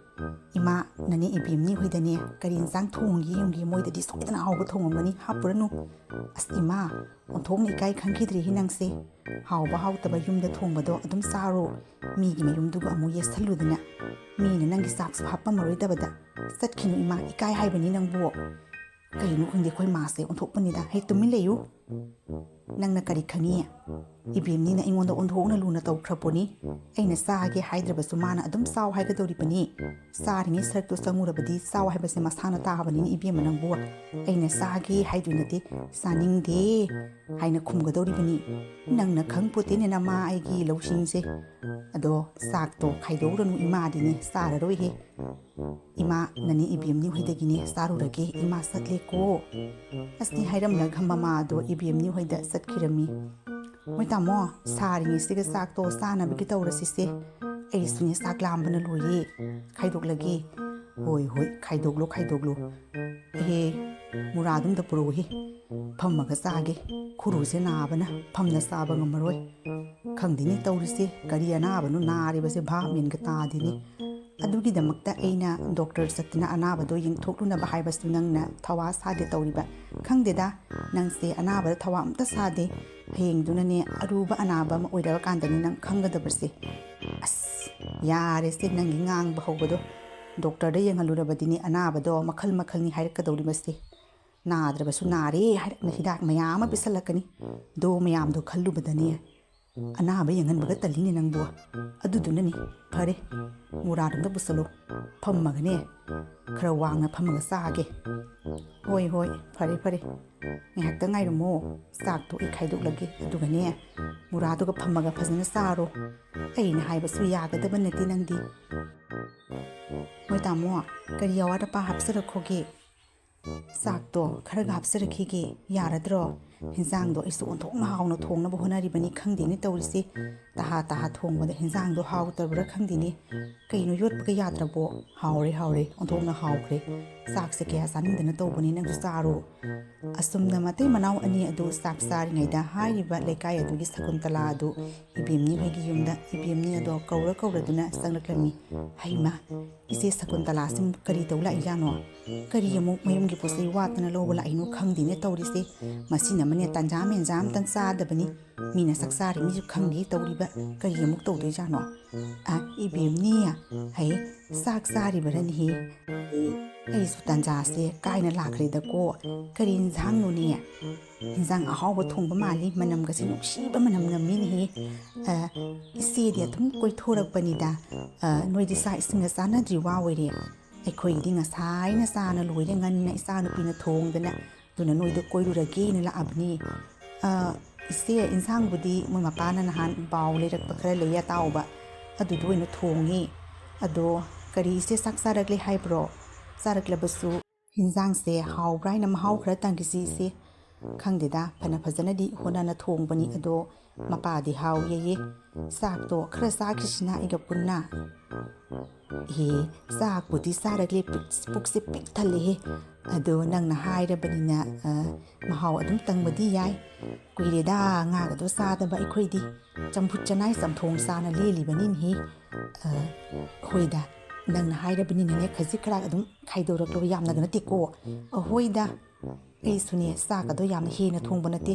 ꯏꯃꯥ ꯅꯅꯦ ꯏꯕꯦꯝꯅꯤ ꯍꯣꯏꯗꯅꯦ ꯀꯔꯤ ꯏꯟꯁꯥꯡ ꯊꯣꯡꯒꯦ ꯌꯦꯡꯒꯦ ꯃꯣꯏꯗꯗꯤ ꯁꯣꯏꯗꯅ ꯑꯍꯥꯎꯕ ꯊꯣꯡꯉꯝꯒꯅꯤ ꯍꯥꯞꯄꯨꯔꯅꯨ ꯑꯁ ꯏꯃꯥ ꯑꯣꯟꯊꯣꯛꯅ ꯏꯀꯥꯏ ꯈꯪꯈꯤꯗ꯭ꯔꯦꯍꯦ ꯅꯪꯁꯦ ꯍꯥꯎꯕ ꯍꯥꯎꯇꯕ ꯌꯨꯝꯗ ꯊꯣꯡꯕꯗꯣ ꯑꯗꯨꯝ ꯆꯥꯔꯣ ꯃꯤꯒꯤ ꯃꯌꯨꯝꯗꯨꯒ ꯑꯃꯨꯛ ꯌꯦꯠꯁꯜꯂꯨꯗꯅ ꯃꯤꯅ ꯅꯪꯒꯤ ꯆꯥꯛꯁꯨ ꯍꯥꯞꯄꯝꯃꯔꯣꯏꯗꯕꯗ ꯆꯠꯈꯤꯅꯨ ꯏꯃꯥ ꯏꯀꯥꯏ ꯍꯥꯏꯕꯅꯤ ꯅꯪꯕꯨ ꯀꯩꯅꯣ ꯈꯪꯗꯦ ꯑꯩꯈꯣꯏ ꯃꯥꯁꯦ ꯑꯣꯟꯊꯣꯛꯄꯅꯤꯗ ꯍꯦ ꯇꯨꯃꯤꯟ ꯂꯩꯌꯨ ꯅꯪꯅ ꯀꯔꯤ ꯈꯪꯉꯤ ꯏꯕꯦꯝꯅꯤꯅ ꯑꯩꯉꯣꯟꯗ ꯑꯣꯟꯊꯣꯛꯅ ꯂꯨꯅ ꯇꯧꯈ꯭ꯔꯄꯣꯅꯤ ꯑꯩꯅ ꯆꯥꯒꯦ ꯍꯥꯏꯗ꯭ꯔꯕꯁꯨ ꯃꯥꯅ ꯑꯗꯨم ꯆꯥꯎ ꯍꯥꯏꯒꯗꯧꯔꯤꯕꯅꯤ ꯆꯥꯔꯤꯉꯩ ꯁꯔꯛꯇꯣ ꯆꯪꯉꯨꯔꯕꯗꯤ ꯆꯥꯎ ꯍꯥꯏꯕꯁꯦ ꯃꯁꯥꯅ ꯇꯥꯕꯅꯤꯅ ꯏꯕꯦꯝꯃ ꯅꯪꯕꯨ ꯑꯩꯅ ꯆꯥꯒꯦ ꯍꯥꯏꯗꯣꯏ ꯅꯠꯇꯦ ꯆꯥꯅꯤꯡꯗꯦ ꯍꯥꯏꯅ ꯈꯨꯝꯒꯗꯧꯔꯤꯕꯅꯤ ꯅꯪꯅ ꯈꯪꯄꯣꯠꯇꯦꯅꯦ ꯅꯃꯥ ꯑꯩꯒꯤ ꯂꯧꯁꯤꯡꯁꯦ ꯑꯗꯣ ꯆꯥꯛꯇꯣ ꯈꯥꯏꯗꯣꯛꯎꯔꯅꯨ ꯏꯃꯥꯗꯤꯅꯦ ꯆꯥꯔꯔꯣꯏꯍꯦ ꯏꯃꯥ ꯅꯅꯦ ꯏꯕꯦꯝꯅꯤ ꯍꯣꯏꯗꯒꯤꯅꯦ ꯆꯥꯔꯨꯔꯒꯦ ꯏꯃꯥ ꯆꯠꯂꯦꯀꯣ ꯑꯁꯤ ꯍꯥꯏꯔꯝꯂꯒ ꯃꯃꯥꯗꯣ ꯏꯕꯦꯝꯅꯤ ꯍꯣꯏꯗ ꯆꯠꯈꯤꯔꯝꯃꯤ ꯃꯣꯏ ꯇꯥꯃꯣ ꯁꯥꯔꯤꯉꯩꯁꯤꯒ ꯆꯥꯛꯇꯣ ꯆꯥꯅꯕꯒꯤ ꯇꯧꯔꯁꯤꯁꯦ ꯑꯩꯁꯨꯅꯦ ꯆꯥꯛ ꯂꯥꯝꯕꯅ ꯂꯣꯏꯔꯦ ꯈꯥꯏꯗꯣꯛꯂꯒꯦ ꯍꯣꯏ ꯈꯥꯏꯗꯣꯛꯂꯣ ꯑꯦꯍꯦ ꯃꯨꯔꯥꯗꯨꯝꯗ ꯄꯨꯔꯛꯎꯍꯦ ꯐꯝꯃꯒ ꯆꯥꯒꯦ ꯈꯨꯔꯨꯁꯦ ꯅꯥꯕꯅ ꯐꯝꯅ ꯆꯥꯕ ꯉꯝꯃꯔꯣꯏ ꯈꯪꯗꯦꯅꯦ ꯇꯧꯔꯤꯁꯦ ꯀꯔꯤ ꯑꯅꯥꯕꯅꯣ ꯅꯥꯔꯤꯕꯁꯦ ꯚꯥꯞ ꯃꯦꯟꯒ ꯇꯥꯗꯦꯅꯦ ꯑꯗꯨꯒꯤꯗꯃꯛꯇ ꯑꯩꯅ ꯗꯣꯛꯇꯔ ꯆꯠꯇꯨꯅ ꯑꯅꯥꯕꯗꯣ ꯌꯦꯡꯊꯣꯛꯂꯨꯅꯕ ꯍꯥꯏꯕꯁꯨ ꯅꯪꯅ ꯊꯋꯥ ꯁꯥꯗꯦ ꯇꯧꯔꯤꯕ ꯈꯪꯗꯦꯗ ꯅꯪꯁꯦ ꯑꯅꯥꯕꯗ ꯊꯋꯥ ꯑꯝꯇ ꯁꯥꯗꯦ ꯍꯌꯦꯡꯗꯨꯅꯅꯦ ꯑꯔꯨꯕ ꯑꯅꯥꯕ ꯑꯃ ꯑꯣꯏꯔꯀꯥꯟꯗꯅꯤ ꯅꯪ ꯈꯪꯒꯗꯕꯁꯦ ꯑꯁ ꯌꯥꯔꯦꯁꯦ ꯅꯪꯒꯤ ꯉꯥꯡꯕ ꯍꯧꯕꯗꯣ ꯗꯣꯛꯇꯔꯗ ꯌꯦꯡꯍꯜꯂꯨꯔꯕꯗꯤꯅꯦ ꯑꯅꯥꯕꯗꯣ ꯃꯈꯜ ꯃꯈꯜꯅꯤ ꯍꯥꯏꯔꯛꯀꯗꯧꯔꯤꯕꯁꯦ ꯅꯥꯗ꯭ꯔꯕꯁꯨ ꯅꯥꯔꯦ ꯍꯥꯏꯔꯛꯅ ꯍꯤꯗꯥꯛ ꯃꯌꯥꯝ ꯑꯃ ꯄꯤꯁꯜꯂꯛꯀꯅꯤ ꯗꯣ ꯃꯌꯥꯝꯗꯣ ꯈꯜꯂꯨꯕꯗꯅꯦ ꯑꯅꯥꯕ ꯌꯦꯡꯍꯟꯕꯒ ꯇꯜꯂꯤꯅꯦ ꯅꯪꯕꯨ ꯑꯗꯨꯗꯨꯅꯅꯤ ꯐꯔꯦ ꯃꯨꯔꯥꯗꯨꯝꯇ ꯄꯨꯁꯜꯂꯨ ꯐꯝꯃꯒꯅꯦ ꯈꯔ ꯋꯥꯡꯅ ꯐꯝꯃꯒ ꯆꯥꯒꯦ ꯍꯣꯏ ꯍꯣꯏ ꯐꯔꯦ ꯐꯔꯦ ꯉꯥꯏꯍꯥꯛꯇ ꯉꯥꯏꯔꯝꯃꯣ ꯆꯥꯛꯇꯣ ꯑꯩ ꯈꯥꯏꯗꯣꯛꯂꯒꯦ ꯑꯗꯨꯒꯅꯦ ꯃꯨꯔꯥꯗꯨꯒ ꯐꯝꯃꯒ ꯐꯖꯅ ꯆꯥꯔꯣ ꯑꯩꯅ ꯍꯥꯏꯕꯁꯨ ꯌꯥꯒꯗꯕ ꯅꯠꯇꯦ ꯅꯪꯗꯤ ꯍꯣꯏ ꯇꯥꯃꯣ ꯀꯔꯤ ꯑꯋꯥꯠ ꯑꯄꯥ ꯍꯥꯞꯆꯔꯛꯈꯣꯒꯦ ꯆꯥꯛꯇꯣ ꯈꯔꯒ ꯍꯥꯞꯆꯔꯛꯈꯤꯒꯦ ꯌꯥꯔꯗ꯭ꯔꯣ ꯍꯦꯟꯖꯥꯡꯗꯣ ꯑꯩꯁꯨ ꯑꯣꯟꯊꯣꯛꯅ ꯍꯥꯎꯅ ꯊꯣꯡꯅꯕ ꯍꯣꯠꯅꯔꯤꯕꯅꯤ ꯈꯪꯗꯦꯅꯦ ꯇꯧꯔꯤꯁꯦ ꯇꯍꯥ ꯇꯍꯥ ꯊꯣꯡꯕꯗ ꯍꯦꯟꯖꯥꯡꯗꯣ ꯍꯥꯎꯇꯕ꯭ꯔꯥ ꯈꯪꯗꯦꯅꯦ ꯀꯩꯅꯣ ꯌꯣꯠꯄꯒ ꯌꯥꯗ꯭ꯔꯕꯣ ꯍꯥꯎꯔꯦ ꯍꯥꯎꯔꯦ ꯑꯣꯟꯊꯣꯛꯅ ꯍꯥꯎꯈ꯭ꯔꯦ ꯆꯥꯛꯁꯦ ꯀꯌꯥ ꯆꯥꯅꯤꯡꯗꯅ ꯇꯧꯕꯅꯤ ꯅꯪꯁꯨ ꯆꯥꯔꯣ ꯑꯁꯨꯝꯅ ꯃꯇꯩ ꯃꯅꯥꯎ ꯑꯅꯤ ꯑꯗꯨ ꯆꯥꯛ ꯆꯥꯔꯤꯉꯩꯗ ꯍꯥꯏꯔꯤꯕ ꯂꯩꯀꯥꯏ ꯑꯗꯨꯒꯤ ꯁꯀꯨꯟꯇꯂꯥ ꯑꯗꯨ ꯏꯕꯦꯝꯅꯤ ꯍꯣꯏꯒꯤ ꯌꯨꯝꯗ ꯏꯕꯦꯝꯅꯤ ꯑꯗꯣ ꯀꯧꯔꯗꯨꯅ ꯆꯪꯂꯛꯂꯝꯃꯤ ꯍꯩꯃ ꯏꯆꯦ ꯁꯀꯨꯟꯇꯂꯥꯁꯤꯃꯨꯛ ꯀꯔꯤ ꯇꯧ ꯂꯥꯛꯏꯖꯥꯅꯣ ꯀꯔꯤ ꯑꯃꯨꯛ ꯃꯌꯨꯝꯒꯤ ꯄꯣꯠꯆꯩ ꯋꯥꯠꯇꯅ ꯂꯧꯕ ꯂꯥꯛꯏꯅꯣ ꯈꯪꯗꯦꯅꯦ ꯇꯧꯔꯤꯁꯦ ꯃꯁꯤꯅ ꯑꯃꯅꯦ ꯇꯟꯖꯥ ꯃꯦꯟꯖꯥ ꯑꯝꯇꯪ ꯆꯥꯗꯕꯅꯤ ꯃꯤꯅ ꯆꯥꯛ ꯆꯥꯔꯤ ꯃꯤꯁꯨ ꯈꯪꯗꯦ ꯇꯧꯔꯤꯕ ꯀꯔꯤ ꯑꯃꯨꯛ ꯇꯧꯗꯣꯏꯖꯥꯅꯣ ꯏꯕꯦꯝꯅꯤ ꯍꯩ ꯆꯥꯛ ꯆꯥꯔꯤꯕꯔꯅꯤꯍꯦ ꯑꯩꯁꯨ ꯇꯟꯖꯥꯁꯦ ꯀꯥꯏꯅ ꯂꯥꯛꯈ꯭ꯔꯦꯗꯀꯣ ꯀꯔꯤ ꯏꯟꯖꯥꯡꯅꯣꯅꯦ ꯏꯟꯖꯥꯡ ꯑꯍꯥꯎꯕ ꯊꯣꯡꯕ ꯃꯥꯜꯂꯤ ꯃꯅꯝꯒꯁꯦ ꯅꯨꯡꯁꯤꯕ ꯃꯅꯝ ꯅꯝꯃꯤꯅꯦꯍꯦ ꯏꯆꯦꯗꯤ ꯑꯗꯨꯝ ꯀꯣꯏꯊꯣꯔꯛꯄꯅꯤꯗ ꯅꯣꯏꯗꯤ ꯆꯥꯛ ꯏꯁꯤꯡꯒ ꯆꯥꯅꯗ꯭ꯔꯤ ꯋꯥ ꯑꯣꯏꯔꯦ ꯑꯩꯈꯣꯏꯒꯤꯗꯤ ꯉꯁꯥꯏꯅ ꯆꯥꯅ ꯂꯣꯏꯔꯦ ꯉꯟꯅ ꯏꯆꯥꯅꯨꯄꯤꯅ ꯊꯣꯡꯗꯅ ꯑꯗꯨꯅ ꯅꯣꯏꯗ ꯀꯣꯏꯔꯨꯔꯒꯦꯅ ꯂꯥꯛꯑꯕꯅꯤ ꯏꯆꯦ ꯏꯟꯁꯥꯡꯕꯨꯗꯤ ꯃꯣꯏ ꯃꯄꯥꯅ ꯅꯍꯥꯟ ꯕꯥꯎ ꯂꯩꯔꯛꯄ ꯈꯔ ꯂꯩ ꯑꯇꯥꯎꯕ ꯑꯗꯨꯗ ꯑꯣꯏꯅ ꯊꯣꯡꯉꯤ ꯑꯗꯣ ꯀꯔꯤ ꯏꯆꯦ ꯆꯥꯛ ꯆꯥꯔꯛꯂꯦ ꯍꯥꯏꯕ꯭ꯔோ ꯆꯥꯔꯛꯂꯕꯁꯨ ꯍꯤꯟꯖꯥꯡꯁꯦ ꯍꯥꯎꯕ꯭ꯔꯥ ꯍꯥꯏꯅ ꯃꯍꯥꯎ ꯈꯔ ꯇꯪꯈꯤꯁꯤ ꯏꯆꯦ ꯈꯪꯗꯦꯗ ꯐꯅ ꯐꯖꯅꯗꯤ ꯍꯣꯠꯅꯅ ꯊꯣꯡꯕꯅꯤ ꯑꯗꯣ ꯃꯄꯥꯗꯤ ꯍꯥꯎꯌꯦꯌꯦ ꯆꯥꯛꯇꯣ ꯈꯔ ꯆꯥꯈꯤꯁꯤꯅ ꯑꯩꯒ ꯄꯨꯟꯅ ꯆꯥꯛꯄꯨꯗꯤ ꯆꯥꯔꯛꯂꯦ ꯄꯨꯛꯁꯦ ꯄꯤꯛ ꯊꯜꯂꯦꯍꯦ ꯑꯗꯣ ꯅꯪꯅ ꯍꯥꯏꯔꯕꯅꯤꯅ ꯃꯍꯥꯎ ꯑꯗꯨꯝ ꯇꯪꯕꯗꯤ ꯌꯥꯏ ꯀꯨꯏꯔꯦꯗ ꯉꯥꯒꯗꯣ ꯆꯥꯗꯕ ꯑꯩꯈꯣꯏꯗꯤ ꯆꯝꯐꯨꯠ ꯆꯅꯥꯏ ꯆꯝꯊꯣꯡ ꯆꯥꯅ ꯂꯦꯜꯂꯤꯕꯅꯤꯅꯦꯍꯦ ꯍꯣꯏꯗ ꯅꯪꯅ ꯍꯥꯏꯔꯕꯅꯤꯅꯅꯦ ꯈꯖꯤꯛ ꯈꯔ ꯑꯗꯨꯝ ꯈꯥꯏꯗꯣꯔꯛꯂꯣ ꯌꯥꯝꯅꯒ ꯅꯠꯇꯦꯀꯣ ꯑꯍꯣꯏꯗ ꯑꯩꯁꯨꯅꯦ ꯆꯥꯛꯀꯗꯣ ꯌꯥꯝꯅ ꯍꯦꯟꯅ ꯊꯣꯡꯕ ꯅꯠꯇꯦ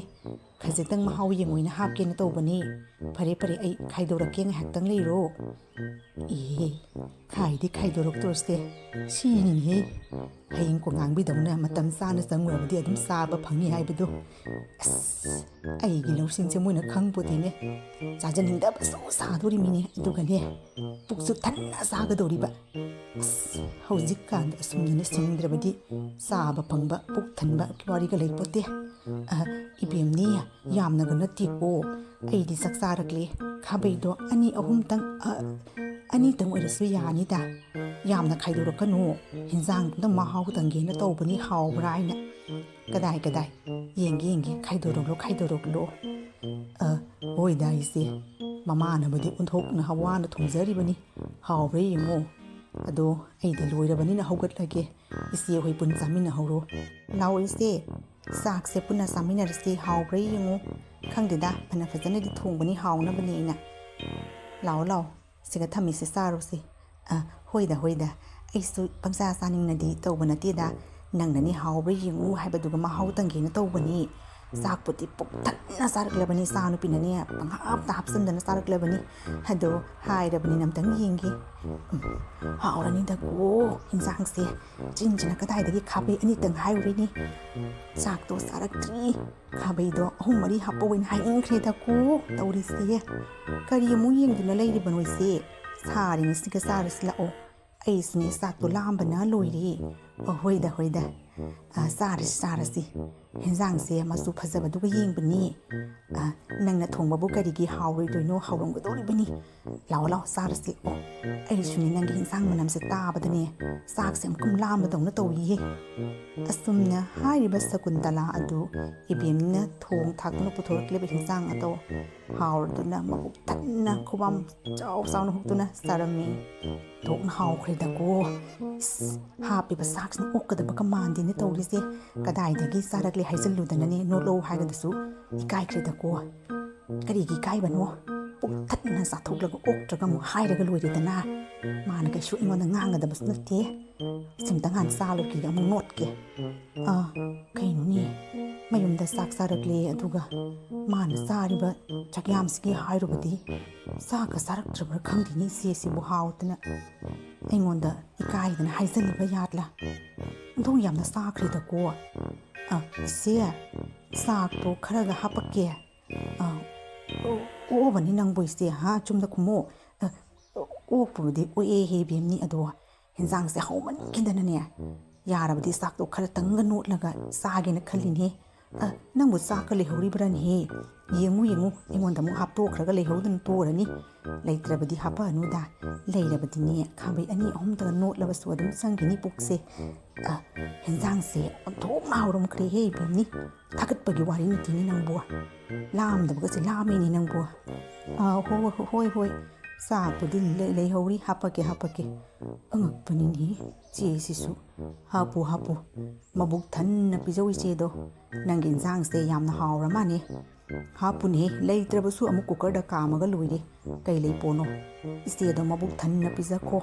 ꯈꯖꯤꯛꯇꯪ ꯃꯍꯥꯎ ꯌꯦꯡꯉꯣꯏꯅ ꯍꯥꯞꯀꯦꯅ ꯇꯧꯕꯅꯤ ꯐꯔꯦ ꯐꯔꯦ ꯑꯩ ꯈꯥꯏꯗꯣꯔꯛꯀꯦ ꯉꯥꯏꯍꯥꯛꯇꯪ ꯂꯩꯔꯣ ꯈꯥꯏꯗꯣꯔꯛꯇꯣꯔꯁꯦ ꯁꯤꯅꯤꯅꯦꯍꯦ ꯍꯌꯦꯡ ꯀꯣꯡꯉꯥꯡꯕꯤꯗꯧꯅ ꯃꯇꯝ ꯆꯥꯅ ꯆꯪꯉꯨꯔꯕꯗꯤ ꯑꯗꯨꯝ ꯆꯥꯕ ꯐꯪꯉꯤ ꯍꯥꯏꯕꯗꯣ ꯑꯁ ꯑꯩꯒꯤ ꯂꯧꯁꯤꯡꯁꯦ ꯃꯣꯏꯅ ꯈꯪꯄꯣꯠꯇꯦꯅꯦ ꯆꯥꯖꯅꯤꯡꯗꯕꯁꯨ ꯁꯥꯗꯣꯔꯤꯃꯤꯅꯦ ꯑꯗꯨꯒꯅꯦ ꯄꯨꯛꯁꯨ ꯊꯟꯅ ꯆꯥꯒꯗꯧꯔꯤꯕ ꯑꯁ ꯍꯧꯖꯤꯛꯀꯥꯟꯗ ꯑꯁꯨꯝꯅꯅꯦ ꯁꯤꯡꯗ꯭ꯔꯕꯗꯤ ꯆꯥꯕ ꯐꯪꯕ ꯄꯨꯛ ꯊꯟꯕ ꯋꯥꯔꯤꯒ ꯂꯩꯄꯣꯠꯇꯦ ꯏꯕꯦꯝꯅꯤ ꯌꯥꯝꯅꯒ ꯅꯠꯇꯦꯀꯣ ꯑꯩꯗꯤ ꯆꯥꯛ ꯆꯥꯔꯛꯂꯦ ꯈꯥꯕꯩꯗꯣ ꯑꯅꯤꯇꯪ ꯑꯣꯏꯔꯁꯨ ꯌꯥꯅꯤꯗ ꯌꯥꯝꯅ ꯈꯥꯏꯗꯣꯔꯛꯀꯅꯨ ꯍꯦꯟꯖꯥꯡꯗꯨꯅ ꯃꯍꯥꯎ ꯇꯪꯒꯦꯅ ꯇꯧꯕꯅꯤ ꯍꯥꯎꯕ꯭ꯔꯥ ꯍꯥꯏꯅ ꯀꯗꯥꯏ ꯌꯦꯡꯒꯦ ꯈꯥꯏꯗꯣꯔꯛꯂꯣ ꯍꯣꯏꯗ ꯏꯆꯦ ꯃꯃꯥꯅꯕꯨꯗꯤ ꯑꯣꯟꯊꯣꯛꯅ ꯋꯥꯅ ꯊꯣꯡꯖꯔꯤꯕꯅꯤ ꯍꯥꯎꯕ꯭ꯔꯥ ꯌꯦꯡꯉꯣ ꯑꯗꯣ ꯑꯩꯗꯤ ꯂꯣꯏꯔꯕꯅꯤꯅ ꯍꯧꯒꯠꯂꯒꯦ ꯏꯆꯦ ꯍꯣꯏ ꯄꯨꯟꯅ ꯆꯥꯃꯤꯟꯅꯍꯧꯔꯣ ꯂꯥꯛꯑꯣ ꯏꯆꯦ ꯆꯥꯛꯁꯦ ꯄꯨꯟꯅ ꯆꯥꯃꯤꯟꯅꯔꯁꯤ ꯍꯥꯎꯕ꯭ꯔꯥ ꯌꯦꯡꯉꯣ ꯈꯪꯗꯦꯗ ꯐꯅ ꯐꯖꯅꯗꯤ ꯊꯣꯡꯕꯅꯤ ꯍꯥꯎꯅꯕꯅꯤ ꯑꯩꯅ ꯂꯥꯛꯑꯣ ꯁꯤꯒ ꯊꯝꯃꯤꯁꯦ ꯆꯥꯔꯣꯁꯤ ꯍꯣꯏꯗ ꯑꯩꯁꯨ ꯄꯪꯆꯥ ꯆꯥꯅꯤꯡꯅꯗꯤ ꯇꯧꯕ ꯅꯠꯇꯦꯗ ꯅꯪꯅꯅꯦ ꯍꯥꯎꯕ꯭ꯔꯥ ꯌꯦꯡꯉꯨ ꯍꯥꯏꯕꯗꯨꯒ ꯃꯍꯥꯎ ꯇꯪꯒꯦꯅ ꯇꯧꯕꯅꯤ ꯆꯥꯛꯄꯨꯗꯤ ꯄꯨꯛ ꯊꯟꯅ ꯆꯥꯔꯛꯂꯕꯅꯤ ꯏꯆꯥꯅꯨꯄꯤꯅꯅꯦ ꯄꯪꯍꯥꯞꯇ ꯍꯥꯞꯆꯤꯟꯗꯅ ꯆꯥꯔꯛꯂꯕꯅꯤ ꯑꯗꯣ ꯍꯥꯏꯔꯕꯅꯤꯅ ꯑꯝꯇꯪ ꯌꯦꯡꯒꯦ ꯍꯥꯎꯔꯅꯤꯗꯀꯣ ꯍꯤꯟꯖꯥꯡꯁꯦ ꯆꯤꯟꯁꯤꯅ ꯀꯗꯥꯏꯗꯒꯤ ꯈꯥꯕꯩ ꯑꯅꯤꯇꯪ ꯍꯥꯏꯔꯨꯔꯤꯅꯤ ꯆꯥꯛꯇꯣ ꯆꯥꯔꯛꯇ꯭ꯔꯤ ꯈꯥꯕꯩꯗꯣ 3-4 ꯍꯥꯞꯄ ꯑꯣꯏꯅ ꯍꯥꯏꯅꯤꯡꯈ꯭ꯔꯦꯗꯀꯣ ꯇꯧꯔꯤꯁꯦ ꯀꯔꯤ ꯑꯃꯨꯛ ꯌꯦꯡꯗꯨꯅ ꯂꯩꯔꯤꯕꯅꯣ ꯏꯆꯦ ꯁꯥꯔꯤꯉꯩꯁꯤꯒ ꯆꯥꯔꯁꯤ ꯂꯥꯛꯑꯣ ꯑꯩꯁꯨꯅꯦ ꯆꯥꯛꯇꯣ ꯂꯥꯝꯕꯅ ꯂꯣꯏꯔꯦ ꯍꯣꯏꯗ ꯆꯥꯔꯁꯤ ꯍꯦꯟꯖꯥꯡꯁꯦ ꯃꯆꯨ ꯐꯖꯕꯗꯨꯒ ꯌꯦꯡꯕꯅꯤ ꯅꯪꯅ ꯊꯣꯡꯕꯕꯨ ꯀꯔꯤꯒꯤ ꯍꯥꯎꯔꯣꯏꯗꯣꯏꯅꯣ ꯍꯥꯎꯔꯝꯒꯗꯧꯔꯤꯕꯅꯤ ꯂꯥꯛꯑꯣ ꯆꯥꯔꯁꯤ ꯑꯩꯁꯨꯅꯦ ꯅꯪꯒꯤ ꯍꯦꯟꯖꯥꯡ ꯃꯅꯝꯁꯦ ꯇꯥꯕꯗꯅꯦ ꯆꯥꯛꯁꯦ ꯑꯃꯨꯛꯀꯨꯝ ꯂꯥꯝꯕꯗꯧꯅ ꯇꯧꯏꯌꯦ ꯑꯁꯨꯝꯅ ꯍꯥꯏꯔꯤꯕ ꯁꯀꯨꯟꯇꯂꯥ ꯑꯗꯨ ꯏꯕꯦꯝꯅ ꯊꯣꯡ ꯊꯥꯛꯇꯨꯅ ꯄꯨꯊꯣꯔꯛꯂꯤꯕ ꯍꯦꯟꯖꯥꯡ ꯑꯗꯣ ꯍꯥꯎꯔꯗꯨꯅ ꯃꯕꯨꯛ ꯊꯟꯅ ꯈꯨꯕꯥꯝ ꯆꯥꯎꯅ ꯍꯨꯛꯇꯨꯅ ꯆꯥꯔꯝꯃꯤ ꯊꯣꯛꯅ ꯍꯥꯎꯈ꯭ꯔꯦꯗꯀꯣ ꯍꯥꯞꯄꯤꯕ ꯆꯥꯛꯁꯤꯅ ꯑꯣꯛꯀꯗꯕꯒ ꯃꯥꯟꯗꯦꯅꯦ ꯇꯧꯔꯤꯁꯦ ꯀꯗꯥꯏꯗꯒꯤ ꯆꯥꯔꯛꯂꯦ ꯍꯥꯏꯖꯤꯜꯂꯨꯗꯅꯅꯦ ꯅꯣꯠꯂꯧ ꯍꯥꯏꯒꯗꯁꯨ ꯏꯀꯥꯏꯈ꯭ꯔꯦꯗꯀꯣ ꯀꯔꯤꯒꯤ ꯏꯀꯥꯏꯕꯅꯣ ꯄꯨꯛ ꯊꯟꯅ ꯆꯥꯊꯣꯛꯂꯒ ꯑꯣꯛꯇ꯭ꯔꯒ ꯑꯃꯨꯛ ꯍꯥꯏꯔꯒ ꯂꯣꯏꯔꯦꯗꯅ ꯃꯥꯅ ꯀꯩꯁꯨ ꯑꯩꯉꯣꯟꯗ ꯉꯥꯡꯒꯗꯕꯁꯨ ꯅꯠꯇꯦ ꯁꯤꯝꯇꯪ ꯍꯥꯟꯅ ꯆꯥꯂꯨꯈꯤꯒ ꯑꯃꯨꯛ ꯅꯣꯠꯀꯦ ꯀꯩꯅꯣꯅꯦ ꯃꯌꯨꯝꯗ ꯆꯥꯛ ꯆꯥꯔꯛꯂꯦ ꯑꯗꯨꯒ ꯃꯥꯅ ꯆꯥꯔꯤꯕ ꯆꯥꯛꯌꯥꯝꯁꯤꯒꯤ ꯍꯥꯏꯔꯨꯕꯗꯤ ꯆꯥꯛꯀ ꯆꯥꯔꯛꯇ꯭ꯔꯕ꯭ꯔꯥ ꯈꯪꯗꯦꯅꯦ ꯏꯆꯦꯁꯤꯕꯨ ꯍꯥꯎꯇꯅ ꯑꯩꯉꯣꯟꯗ ꯏꯀꯥꯏꯗꯅ ꯍꯥꯏꯖꯜꯂꯤꯕ ꯌꯥꯠꯂꯥ ꯑꯗꯨ ꯌꯥꯝꯅ ꯆꯥꯈ꯭ꯔꯦꯗꯀꯣ ꯏꯆꯦ ꯆꯥꯛꯇꯣ ꯈꯔꯒ ꯍꯥꯞꯄꯛꯀꯦ ꯑꯣꯛꯑꯕꯅꯤ ꯅꯪꯕꯨ ꯏꯆꯦ ꯆꯨꯝꯅ ꯈꯨꯝꯃꯣ ꯑꯣꯛꯄꯕꯨꯗꯤ ꯑꯣꯛꯑꯦ ꯕꯦꯝꯅꯤ ꯑꯗꯣ ꯍꯦꯟꯖꯥꯡꯁꯦ ꯍꯥꯎꯃꯟꯈꯤꯗꯅꯅꯦ ꯌꯥꯔꯕꯗꯤ ꯆꯥꯛꯇꯣ ꯈꯔꯇꯪꯒ ꯅꯣꯠꯂꯒ ꯆꯥꯒꯦꯅ ꯈꯜꯂꯤꯅꯦ ꯅꯪꯕꯨ ꯆꯥꯛꯀ ꯂꯩꯍꯧꯔꯤꯕ꯭ꯔꯥꯅꯦꯍꯦ ꯌꯦꯡꯉꯨ ꯑꯩꯉꯣꯟꯗ ꯑꯃꯨꯛ ꯍꯥꯞꯇꯣꯛꯈ꯭ꯔꯒ ꯂꯩꯍꯧꯗꯅ ꯇꯣꯔꯅꯤ ꯂꯩꯇ꯭ꯔꯕꯗꯤ ꯍꯥꯞꯄꯛꯑꯅꯨꯗ ꯂꯩꯔꯕꯗꯤꯅꯦ ꯈꯥꯕꯩ 2-3ꯇꯒ ꯅꯣꯠꯂꯕꯁꯨ ꯑꯗꯨꯝ ꯆꯪꯈꯤꯅꯤ ꯄꯨꯛꯁꯦ ꯍꯦꯟꯖꯥꯡꯁꯦ ꯑꯣꯟꯊꯣꯛꯅ ꯍꯥꯎꯔꯝꯈ꯭ꯔꯦꯍꯦ ꯕꯦꯝꯅꯤ ꯊꯥꯒꯠꯄꯒꯤ ꯋꯥꯔꯤ ꯅꯠꯇꯦꯅꯤ ꯅꯪꯕꯨ ꯂꯥꯝꯗꯕꯒꯁꯦ ꯂꯥꯝꯃꯤꯅꯤ ꯅꯪꯕꯨ ꯍꯣꯏ ꯆꯥꯛꯄꯨꯗꯤ ꯂꯩꯍꯧꯔꯤ ꯍꯥꯞꯄꯛꯀꯦ ꯑꯉꯛꯄꯅꯤꯅꯦ ꯆꯦꯁꯤꯁꯨ ꯍꯥꯞꯄꯨ ꯃꯕꯨꯛ ꯊꯟꯅ ꯄꯤꯖꯧ ꯏꯆꯦꯗꯣ ꯅꯪꯒꯤ ꯏꯟꯖꯥꯡꯁꯦ ꯌꯥꯝꯅ ꯍꯥꯎꯔ ꯃꯥꯅꯦ ꯍꯥꯞꯄꯨꯅꯦ ꯂꯩꯇ꯭ꯔꯕꯁꯨ ꯑꯃꯨꯛ ꯀꯨꯀꯔꯗ ꯀꯥꯝꯃꯒ ꯂꯣꯏꯔꯦ ꯀꯩ ꯂꯩꯄꯣꯅꯣ ꯏꯆꯦꯗꯣ ꯃꯕꯨꯛ ꯊꯟꯅ ꯄꯤꯖꯈꯣ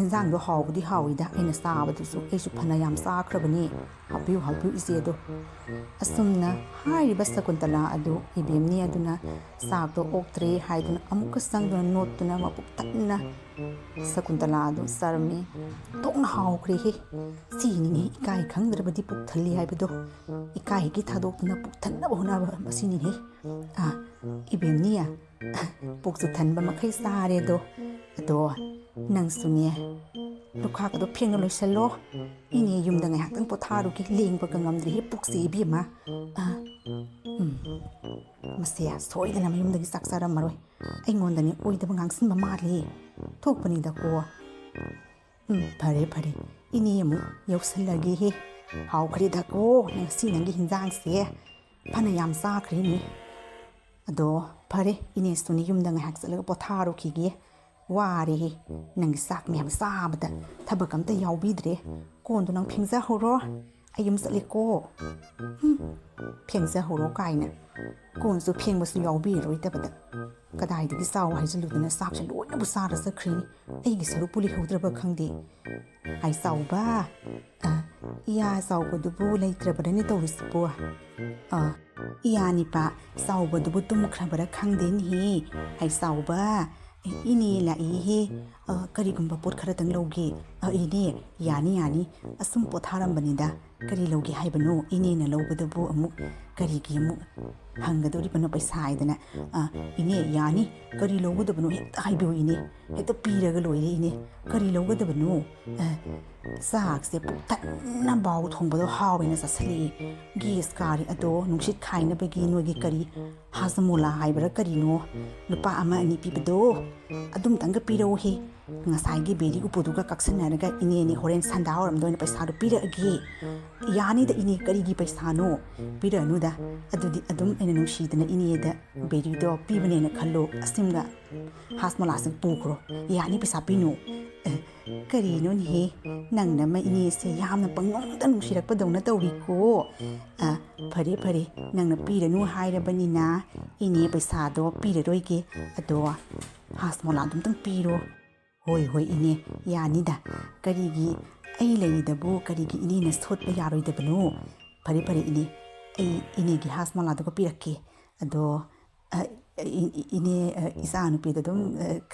ꯏꯟꯖꯥꯡꯗꯣ ꯍꯥꯎꯕꯨꯗꯤ ꯍꯥꯎꯏꯗ ꯑꯩꯅ ꯆꯥꯕꯗꯨꯁꯨ ꯑꯩꯁꯨ ꯐꯅ ꯌꯥꯝ ꯆꯥꯈ꯭ꯔꯕꯅꯤ ꯍꯥꯞꯄꯤꯌꯨ ꯏꯆꯦꯗꯣ ꯑꯁꯨꯝꯅ ꯍꯥꯏꯔꯤꯕ ꯁꯀꯨꯟꯇꯂꯥ ꯑꯗꯨ ꯏꯕꯦꯝꯅꯤ ꯑꯗꯨꯅ ꯆꯥꯛꯇꯣ ꯑꯣꯛꯇ꯭ꯔꯦ ꯍꯥꯏꯗꯨꯅ ꯑꯃꯨꯛꯀ ꯆꯪꯗꯨꯅ ꯅꯣꯠꯇꯨꯅ ꯃꯕꯨꯛ ꯊꯟꯅ ꯁꯀꯨꯟꯇꯂꯥ ꯑꯗꯨ ꯆꯥꯔꯝꯃꯤ ꯊꯣꯛꯅ ꯍꯥꯎꯈ꯭ꯔꯦꯍꯦ ꯁꯤꯅꯤꯅꯦ ꯏꯀꯥꯏ ꯈꯪꯗ꯭ꯔꯕꯗꯤ ꯄꯨꯛ ꯊꯜꯂꯤ ꯍꯥꯏꯕꯗꯣ ꯏꯀꯥꯏꯒꯤ ꯊꯥꯗꯣꯛꯇꯨꯅ ꯄꯨꯛ ꯊꯟꯅꯕ ꯍꯣꯠꯅꯕ ꯃꯁꯤꯅꯤꯅꯦ ꯏꯕꯦꯝꯅꯤ ꯄꯨꯛꯁꯨ ꯊꯟꯕ ꯃꯈꯩ ꯆꯥꯔꯦꯗꯣ ꯑꯗꯣ ꯅꯪꯁꯨꯅꯦ ꯂꯨꯈꯥꯛ ꯑꯗꯣ ꯐꯦꯡꯅ ꯂꯣꯏꯁꯜꯂꯣ ꯏꯅꯦ ꯌꯨꯝꯗ ꯉꯥꯏꯍꯥꯛꯇꯪ ꯄꯣꯊꯥꯔꯨꯒꯦ ꯂꯦꯡꯕꯒ ꯉꯝꯗ꯭ꯔꯦꯍꯦ ꯄꯨꯛꯁꯦ ꯏꯕꯦꯝꯃ ꯃꯁꯦ ꯁꯣꯏꯗꯅ ꯃꯌꯨꯝꯗꯒꯤ ꯆꯥꯛ ꯆꯥꯔꯝꯃꯔꯣꯏ ꯑꯩꯉꯣꯟꯗꯅꯦ ꯑꯣꯏꯗꯕ ꯉꯥꯡꯁꯤꯟꯕ ꯃꯥꯜꯂꯤ ꯊꯣꯛꯄꯅꯤꯗꯀꯣ ꯐꯔꯦ ꯏꯅꯦ ꯑꯃꯨꯛ ꯌꯧꯁꯜꯂꯒꯦꯍꯦ ꯍꯥꯎꯈ꯭ꯔꯦꯗꯀꯣ ꯉꯁꯤ ꯅꯪꯒꯤ ꯍꯤꯟꯖꯥꯡꯁꯦ ꯐꯅ ꯌꯥꯝ ꯆꯥꯈ꯭ꯔꯦꯅꯦ ꯑꯗꯣ ꯐꯔꯦ ꯏꯅꯦꯁꯨꯅꯦ ꯌꯨꯝꯗ ꯉꯥꯏꯍꯥꯛ ꯆꯠꯂꯒ ꯄꯣꯊꯥꯔꯨꯈꯤꯒꯦ ꯋꯥꯔꯦꯍꯦ ꯅꯪꯒꯤ ꯆꯥꯛ ꯃꯌꯥꯝ ꯆꯥꯕꯗ ꯊꯕꯛ ꯑꯝꯇ ꯌꯥꯎꯕꯤꯗ꯭ꯔꯦ ꯀꯣꯟꯗꯣ ꯅꯪ ꯐꯦꯡꯖꯍꯧꯔꯣ ꯑꯩ ꯌꯨꯝ ꯆꯠꯂꯦꯀꯣ ꯐꯦꯡꯖꯍꯧꯔꯣ ꯀꯥꯏꯅ ꯀꯣꯟꯁꯨ ꯐꯦꯡꯕꯁꯨ ꯌꯥꯎꯕꯤꯔꯔꯣꯏꯗꯕꯗ ꯀꯗꯥꯏꯗꯒꯤ ꯆꯥꯎ ꯍꯥꯏꯖꯤꯜꯂꯨꯗꯅ ꯆꯥꯛꯁꯦ ꯂꯣꯏꯅꯕꯨ ꯆꯥꯔ ꯆꯠꯈ꯭ꯔꯤꯅꯤ ꯑꯩꯒꯤ ꯁꯔꯨꯛꯄꯨ ꯂꯩꯍꯧꯗ꯭ꯔꯕ ꯈꯪꯗꯦ ꯍꯥꯏ ꯆꯥꯎꯕ ꯏꯌꯥ ꯆꯥꯎꯕꯗꯨꯕꯨ ꯂꯩꯇ꯭ꯔꯕꯔꯅꯦ ꯇꯧꯔꯤꯁꯤꯕꯨ ꯏꯌꯥꯅꯤꯄꯥ ꯆꯥꯎꯕꯗꯨꯕꯨ ꯇꯨꯝꯈ꯭ꯔꯕꯔꯥ ꯈꯪꯗꯦꯅꯦꯍꯦ ꯍꯥꯏ ꯆꯥꯎꯕ ꯏꯅꯦ ꯂꯥꯛꯏꯍꯦ ꯀꯔꯤꯒꯨꯝꯕ ꯄꯣꯠ ꯈꯔꯇꯪ ꯂꯧꯒꯦ ꯏꯅꯦ ꯌꯥꯅꯤ ꯑꯁꯨꯝ ꯄꯣꯊꯥꯔꯝꯕꯅꯤꯗ ꯀꯔꯤ ꯂꯧꯒꯦ ꯍꯥꯏꯕꯅꯣ ꯏꯅꯦꯅ ꯂꯧꯕꯗꯨꯕꯨ ꯑꯃꯨꯛ ꯀꯔꯤꯒꯤ ꯑꯃꯨꯛ ꯍꯪꯒꯗꯧꯔꯤꯕꯅꯣ ꯄꯩꯁꯥ ꯍꯥꯏꯗꯅ ꯏꯅꯦ ꯌꯥꯅꯤ ꯀꯔꯤ ꯂꯧꯒꯗꯕꯅꯣ ꯍꯦꯛꯇ ꯍꯥꯏꯕꯤꯌꯨ ꯏꯅꯦ ꯍꯦꯛꯇ ꯄꯤꯔꯒ ꯂꯣꯏꯔꯦ ꯏꯅꯦ ꯀꯔꯤ ꯂꯧꯒꯗꯕꯅꯣ ꯆꯥꯛꯁꯦ ꯄꯨꯛ ꯊꯟꯅ ꯕꯥꯎ ꯊꯣꯡꯕꯗꯣ ꯍꯥꯎꯋꯦꯅ ꯆꯥꯁꯤꯜꯂꯛꯑꯦ ꯒꯦꯁ ꯀꯥꯔꯤ ꯑꯗꯣ ꯅꯨꯡꯁꯤꯠ ꯈꯥꯏꯅꯕꯒꯤ ꯅꯣꯏꯒꯤ ꯀꯔꯤ ꯍꯥꯖꯃꯣꯂꯥ ꯍꯥꯏꯕ꯭ꯔꯥ ꯀꯔꯤꯅꯣ ꯂꯨꯄꯥ 1-2 ꯄꯤꯕꯗோ ꯑꯗꯨꯝꯇꯪꯒ ꯄꯤꯔꯛꯎꯍꯦ ꯉꯁꯥꯏꯒꯤ ꯕꯦꯔꯤ ꯎꯄꯨꯗꯨꯒ ꯀꯛꯁꯟꯅꯔꯒ ꯏꯅꯦꯅꯤ ꯍꯣꯔꯦꯟ ꯁꯟꯗꯥ ꯋꯥꯏꯔꯝꯗ ꯑꯣꯏꯅ ꯄꯩꯁꯥꯗꯣ ꯄꯤꯔꯛꯑꯒꯦ ꯌꯥꯅꯤꯗ ꯏꯅꯦ ꯀꯔꯤꯒꯤ ꯄꯩꯁꯥꯅꯣ ꯄꯤꯔꯛꯑꯅꯨꯗ ꯑꯗꯨꯗꯤ ꯑꯗꯨꯝ ꯑꯩꯅ ꯅꯨꯡꯁꯤꯗꯅ ꯏꯅꯦꯗ ꯕꯦꯔꯤꯗꯣ ꯄꯤꯕꯅꯦꯅ ꯈꯜꯂꯣ ꯑꯁꯤꯝꯒ ꯍꯥꯖꯃꯣꯂꯥꯁꯦ ꯄꯨꯈ꯭ꯔꯣ ꯌꯥꯅꯤ ꯄꯩꯁా ꯄꯤꯅꯨ ꯀꯔꯤꯅꯣꯅꯦꯍꯦ ꯅꯪꯅ ꯏꯅꯦꯁꯦ ꯌꯥꯝꯅ ꯄꯪꯅꯨꯡꯗ ꯅꯨꯡꯁꯤꯔꯛꯄꯗꯧꯅ ꯇꯧꯔꯤꯀꯣ ꯐꯔꯦ ꯅꯪꯅ ꯄꯤꯔꯅꯨ ꯍꯥꯏꯔꯕꯅꯤꯅ ꯏꯅꯦ ꯄꯩꯁꯥꯗꯣ ꯄꯤꯔꯔꯣꯏꯒꯦ ꯑꯗꯣ ꯍꯥꯖꯃꯣꯂꯥ ꯑꯗꯨꯝꯇꯪ ꯄꯤꯔꯣ ꯍꯣꯏ ꯏꯅꯦ ꯌꯥꯅꯤꯗ ꯀꯔꯤꯒꯤ ꯑꯩ ꯂꯩꯔꯤꯗꯕꯨ ꯀꯔꯤꯒꯤ ꯏꯅꯦꯅ ꯁꯣꯠꯄ ꯌꯥꯔꯣꯏꯗꯕꯅꯣ ꯐꯔꯦ ꯏꯅꯦ ꯑꯩ ꯏꯅꯦꯒꯤ ꯍꯥꯖꯃꯣꯂꯥꯗꯨꯒ ꯄꯤꯔꯛꯀꯦ ꯑꯗꯣ ꯏꯅꯦ ꯏꯆꯥꯅꯨꯄꯤꯗ ꯑꯗꯨꯝ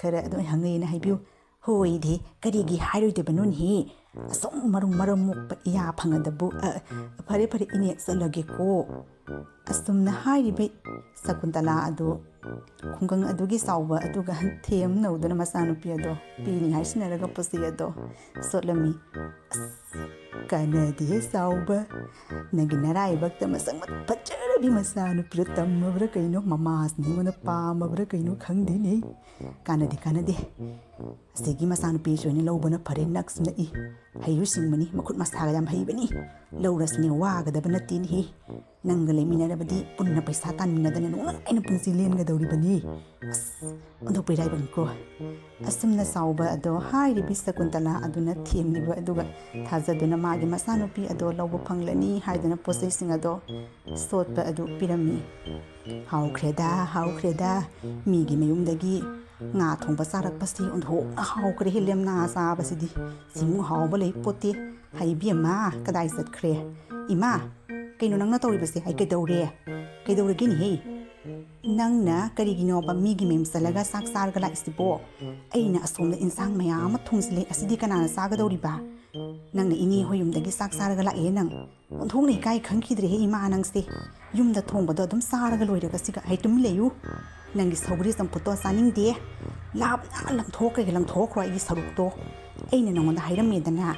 ꯈꯔ ꯑꯗꯨꯝ ꯍꯪꯉꯛꯑꯦꯅ ꯍꯥꯏꯕꯤꯌꯨ ꯍꯣꯏꯗꯤ ꯀꯔꯤꯒꯤ ꯍꯥꯏꯔꯣꯏꯗꯕꯅꯣꯅꯦꯍꯦ ꯑꯁꯨꯝ ꯃꯔꯨꯝ ꯃꯣꯛꯄ ꯏꯌꯥ ꯐꯪꯉꯗꯕꯨ ꯐꯔꯦ ꯏꯅꯦ ꯆꯠꯂꯒꯦꯀꯣ ꯑꯁꯨꯝꯅ ꯍꯥꯏꯔꯤꯕ ꯁꯀꯨꯟꯇꯂꯥ ꯑꯗꯨ ꯈꯨꯡꯒꯪ ꯑꯗꯨꯒꯤ ꯆꯥꯎꯕ ꯑꯗꯨꯒ ꯊꯦꯝꯅꯧꯗꯨꯅ ꯃꯆꯥꯅꯨꯄꯤ ꯑꯗꯣ ꯄꯤꯅꯤ ꯍꯥꯏꯁꯤꯟꯅꯔꯒ ꯄꯣꯠꯆꯩ ꯑꯗꯣ ꯁꯣꯠꯂꯝꯃꯤ ꯀꯥꯟꯅꯗꯦ ꯆꯥꯎꯕ ꯅꯪꯒꯤ ꯅꯔꯥꯏꯕꯛꯇ ꯃꯁꯛ ꯐꯖꯔꯕꯤ ꯃꯆꯥꯅꯨꯄꯤꯗꯣ ꯇꯝꯃꯕ꯭ꯔꯥ ꯀꯩꯅꯣ ꯃꯃꯥꯁꯤꯅ ꯑꯩꯉꯣꯟꯗ ꯄꯥꯝꯃꯕ꯭ꯔꯥ ꯀꯩꯅꯣ ꯈꯪꯗꯦꯅꯦ ꯀꯥꯟꯅꯗꯦ ꯑꯁꯤꯒꯤ ꯃꯆꯥꯅꯨꯄꯤꯁꯨ ꯑꯣꯏꯅ ꯂꯧꯕꯅ ꯐꯔꯦ ꯅꯛꯁꯨ ꯅꯛꯏ ꯍꯩꯁꯨ ꯁꯤꯡꯕꯅꯤ ꯃꯈꯨꯠ ꯃꯁꯥꯒ ꯌꯥꯝ ꯍꯩꯕꯅꯤ ꯂꯧꯔꯁꯨꯅꯦ ꯋꯥꯒꯗꯕ ꯅꯠꯇꯦꯅꯦ ꯅꯪꯒ ꯂꯩꯃꯤꯟꯅꯔꯕꯗꯤ ꯄꯨꯟꯅ ꯄꯩꯁꯥ ꯇꯥꯟꯃꯤꯟꯅꯗꯅ ꯅꯨꯡꯉꯥꯏꯅ ꯄꯨꯟꯁꯤ ꯂꯦꯟꯒꯗꯧꯔꯤꯕꯅꯤ ꯑꯁ ꯑꯣꯟꯊꯣꯛꯄ ꯏꯔꯥꯏꯕꯛꯅꯤꯀꯣ ꯑꯁꯨꯝꯅ ꯆꯥꯎꯕ ꯑꯗꯣ ꯍꯥꯏꯔꯤꯕꯤ ꯁꯀꯨꯟꯇꯂꯥ ꯑꯗꯨꯅ ꯊꯦꯝꯂꯤꯕ ꯑꯗꯨꯒ ꯊꯥꯖꯗꯨꯅ ꯃꯥꯒꯤ ꯃꯆꯥꯅꯨꯄꯤ ꯑꯗꯣ ꯂꯧꯕ ꯐꯪꯂꯅꯤ ꯍꯥꯏꯗꯨꯅ ꯄꯣꯠꯆꯩꯁꯤꯡ ꯑꯗꯣ ꯁꯣꯠꯄ ꯑꯗꯨ ꯄꯤꯔꯝꯃꯤ ꯍꯥꯎꯈ꯭ꯔꯦꯗ ꯃꯤꯒꯤ ꯃꯌꯨꯝꯗꯒꯤ ꯉꯥ ꯊꯣꯡꯕ ꯆꯥꯔꯛꯄꯁꯤ ꯑꯣꯟꯊꯣꯛꯅ ꯍꯥꯎꯈ꯭ꯔꯦ ꯂꯦꯝꯅ ꯆꯥꯕꯁꯤꯗꯤ ꯁꯤꯃꯨꯛ ꯍꯥꯎꯕ ꯂꯩ ꯄꯣꯠꯇꯦ ꯍꯩꯕꯤꯑꯝꯃ ꯀꯗꯥꯏ ꯆꯠꯈ꯭ꯔꯦ ꯏꯃꯥ ꯀꯩꯅꯣ ꯅꯪꯅ ꯇꯧꯔꯤꯕꯁꯦ ꯑꯩ ꯀꯩꯗꯧꯔꯒꯦꯅꯦꯍꯦ ꯅꯪꯅ ꯀꯔꯤꯒꯤꯅꯣꯕ ꯃꯤꯒꯤ ꯃꯌꯨꯝ ꯆꯠꯂꯒ ꯆꯥꯛ ꯆꯥꯔꯒ ꯂꯥꯛꯏꯁꯤꯕꯣ ꯑꯩꯅ ꯑꯁꯣꯝꯗ ꯏꯟꯁꯥꯡ ꯃꯌꯥꯝ ꯑꯃ ꯊꯣꯡꯖꯤꯜꯂꯦ ꯑꯁꯤꯗꯤ ꯀꯅꯥꯅ ꯆꯥꯒꯗꯧꯔꯤꯕ ꯅꯪꯅ ꯏꯅꯦ ꯍꯣꯏ ꯌꯨꯝꯗꯒꯤ ꯆꯥꯛ ꯆꯥꯔꯒ ꯂꯥꯛꯑꯦ ꯅꯪ ꯑꯣꯟꯊꯣꯛꯅ ꯏꯀꯥꯏ ꯈꯪꯈꯤꯗ꯭ꯔꯦꯍꯦ ꯏꯃꯥ ꯅꯪꯁꯦ ꯌꯨꯝꯗ ꯊꯣꯡꯕꯗꯣ ꯑꯗꯨꯝ ꯆꯥꯔꯒ ꯂꯣꯏꯔꯒ ꯁꯤꯒ ꯍꯩ ꯇꯨꯃꯤꯟ ꯂꯩꯌꯨ ꯅꯪꯒꯤ ꯁꯧꯒ꯭ꯔꯤ ꯆꯝꯐꯨꯠꯇꯣ ꯆꯥꯅꯤꯡꯗꯦ ꯂꯥꯞꯅ ꯂꯪꯊꯣꯛꯈ꯭ꯔꯣ ꯑꯩꯒꯤ ꯁꯔꯨꯛꯇꯣ ꯑꯩꯅ ꯅꯉꯣꯟꯗ ꯍꯥꯏꯔꯝꯃꯦꯗꯅ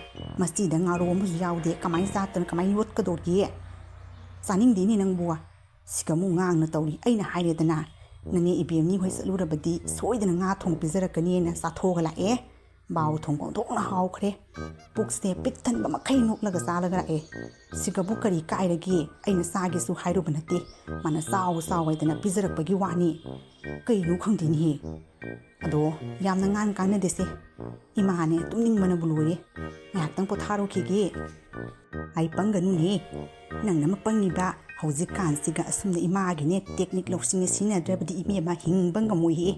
ꯃꯁꯤꯗ ꯉꯥꯔꯣ ꯑꯃꯁꯨ ꯌꯥꯎꯗꯦ ꯀꯃꯥꯏꯅ ꯆꯥꯗꯅ ꯀꯃꯥꯏꯅ ꯌꯣꯠꯀꯗꯧꯔꯤꯒꯦ ꯆꯥꯅꯤꯡꯗꯦꯅꯦ ꯅꯪꯕꯨ ꯁꯤꯒ ꯑꯃꯨꯛ ꯉꯥꯡꯅ ꯇꯧꯔꯤ ꯑꯩꯅ ꯍꯥꯏꯔꯦꯗꯅ ꯅꯅꯦ ꯏꯕꯦꯝꯅꯤ ꯍꯣꯏ ꯆꯠꯂꯨꯔꯕꯗꯤ ꯁꯣꯏꯗꯅ ꯉꯥ ꯊꯣꯡ ꯄꯤꯖꯔꯛꯀꯅꯤꯅ ꯆꯥꯊꯣꯛꯑꯒ ꯂꯥꯛꯑꯦ ꯕꯥꯎ ꯊꯣꯡꯕ ꯑꯣꯟꯊꯣꯛꯅ ꯍꯥꯎꯈ꯭ꯔꯦ ꯄꯨꯛꯁꯦ ꯄꯤꯛ ꯊꯟꯕ ꯃꯈꯩ ꯅꯣꯛꯂꯒ ꯆꯥꯔꯒ ꯂꯥꯛꯑꯦ ꯁꯤꯒꯕꯨ ꯀꯔꯤ ꯀꯥꯏꯔꯒꯦ ꯑꯩꯅ ꯆꯥꯒꯦꯁꯨ ꯍꯥꯏꯔꯨꯕ ꯅꯠꯇꯦ ꯃꯥꯅ ꯆꯥꯎ ꯍꯥꯏꯗꯅ ꯄꯤꯖꯔꯛꯄꯒꯤ ꯋꯥꯅꯤ ꯀꯩꯅꯣ ꯈꯪꯗꯦꯅꯦꯍꯦ ꯑꯗꯣ ꯌꯥꯝꯅ ꯉꯥꯟ ꯀꯥꯟꯅꯗꯦꯁꯦ ꯏꯃꯥꯅꯦ ꯇꯨꯝꯅꯤꯡꯕꯅꯕꯨ ꯂꯣꯏꯔꯦ ꯉꯥꯏꯍꯥꯛꯇꯪ ꯄꯣꯊꯥꯔꯨꯈꯤꯒꯦ ꯑꯩ ꯄꯪꯒꯅꯨꯅꯦ ꯅꯪꯅ ꯑꯃ ꯄꯪꯉꯤꯕ ꯍꯧꯖꯤꯛꯀꯥꯟꯁꯤꯒ ꯑꯁꯨꯝꯅ ꯏꯃꯥꯒꯤꯅꯦ ꯇꯦꯛꯅꯤꯛ ꯂꯧꯁꯤꯡ ꯁꯤꯖꯤꯟꯅꯗ꯭ꯔꯕꯗꯤ ꯏꯕꯦꯝꯃ ꯍꯤꯡꯕ ꯉꯝꯃꯣꯏꯍꯦ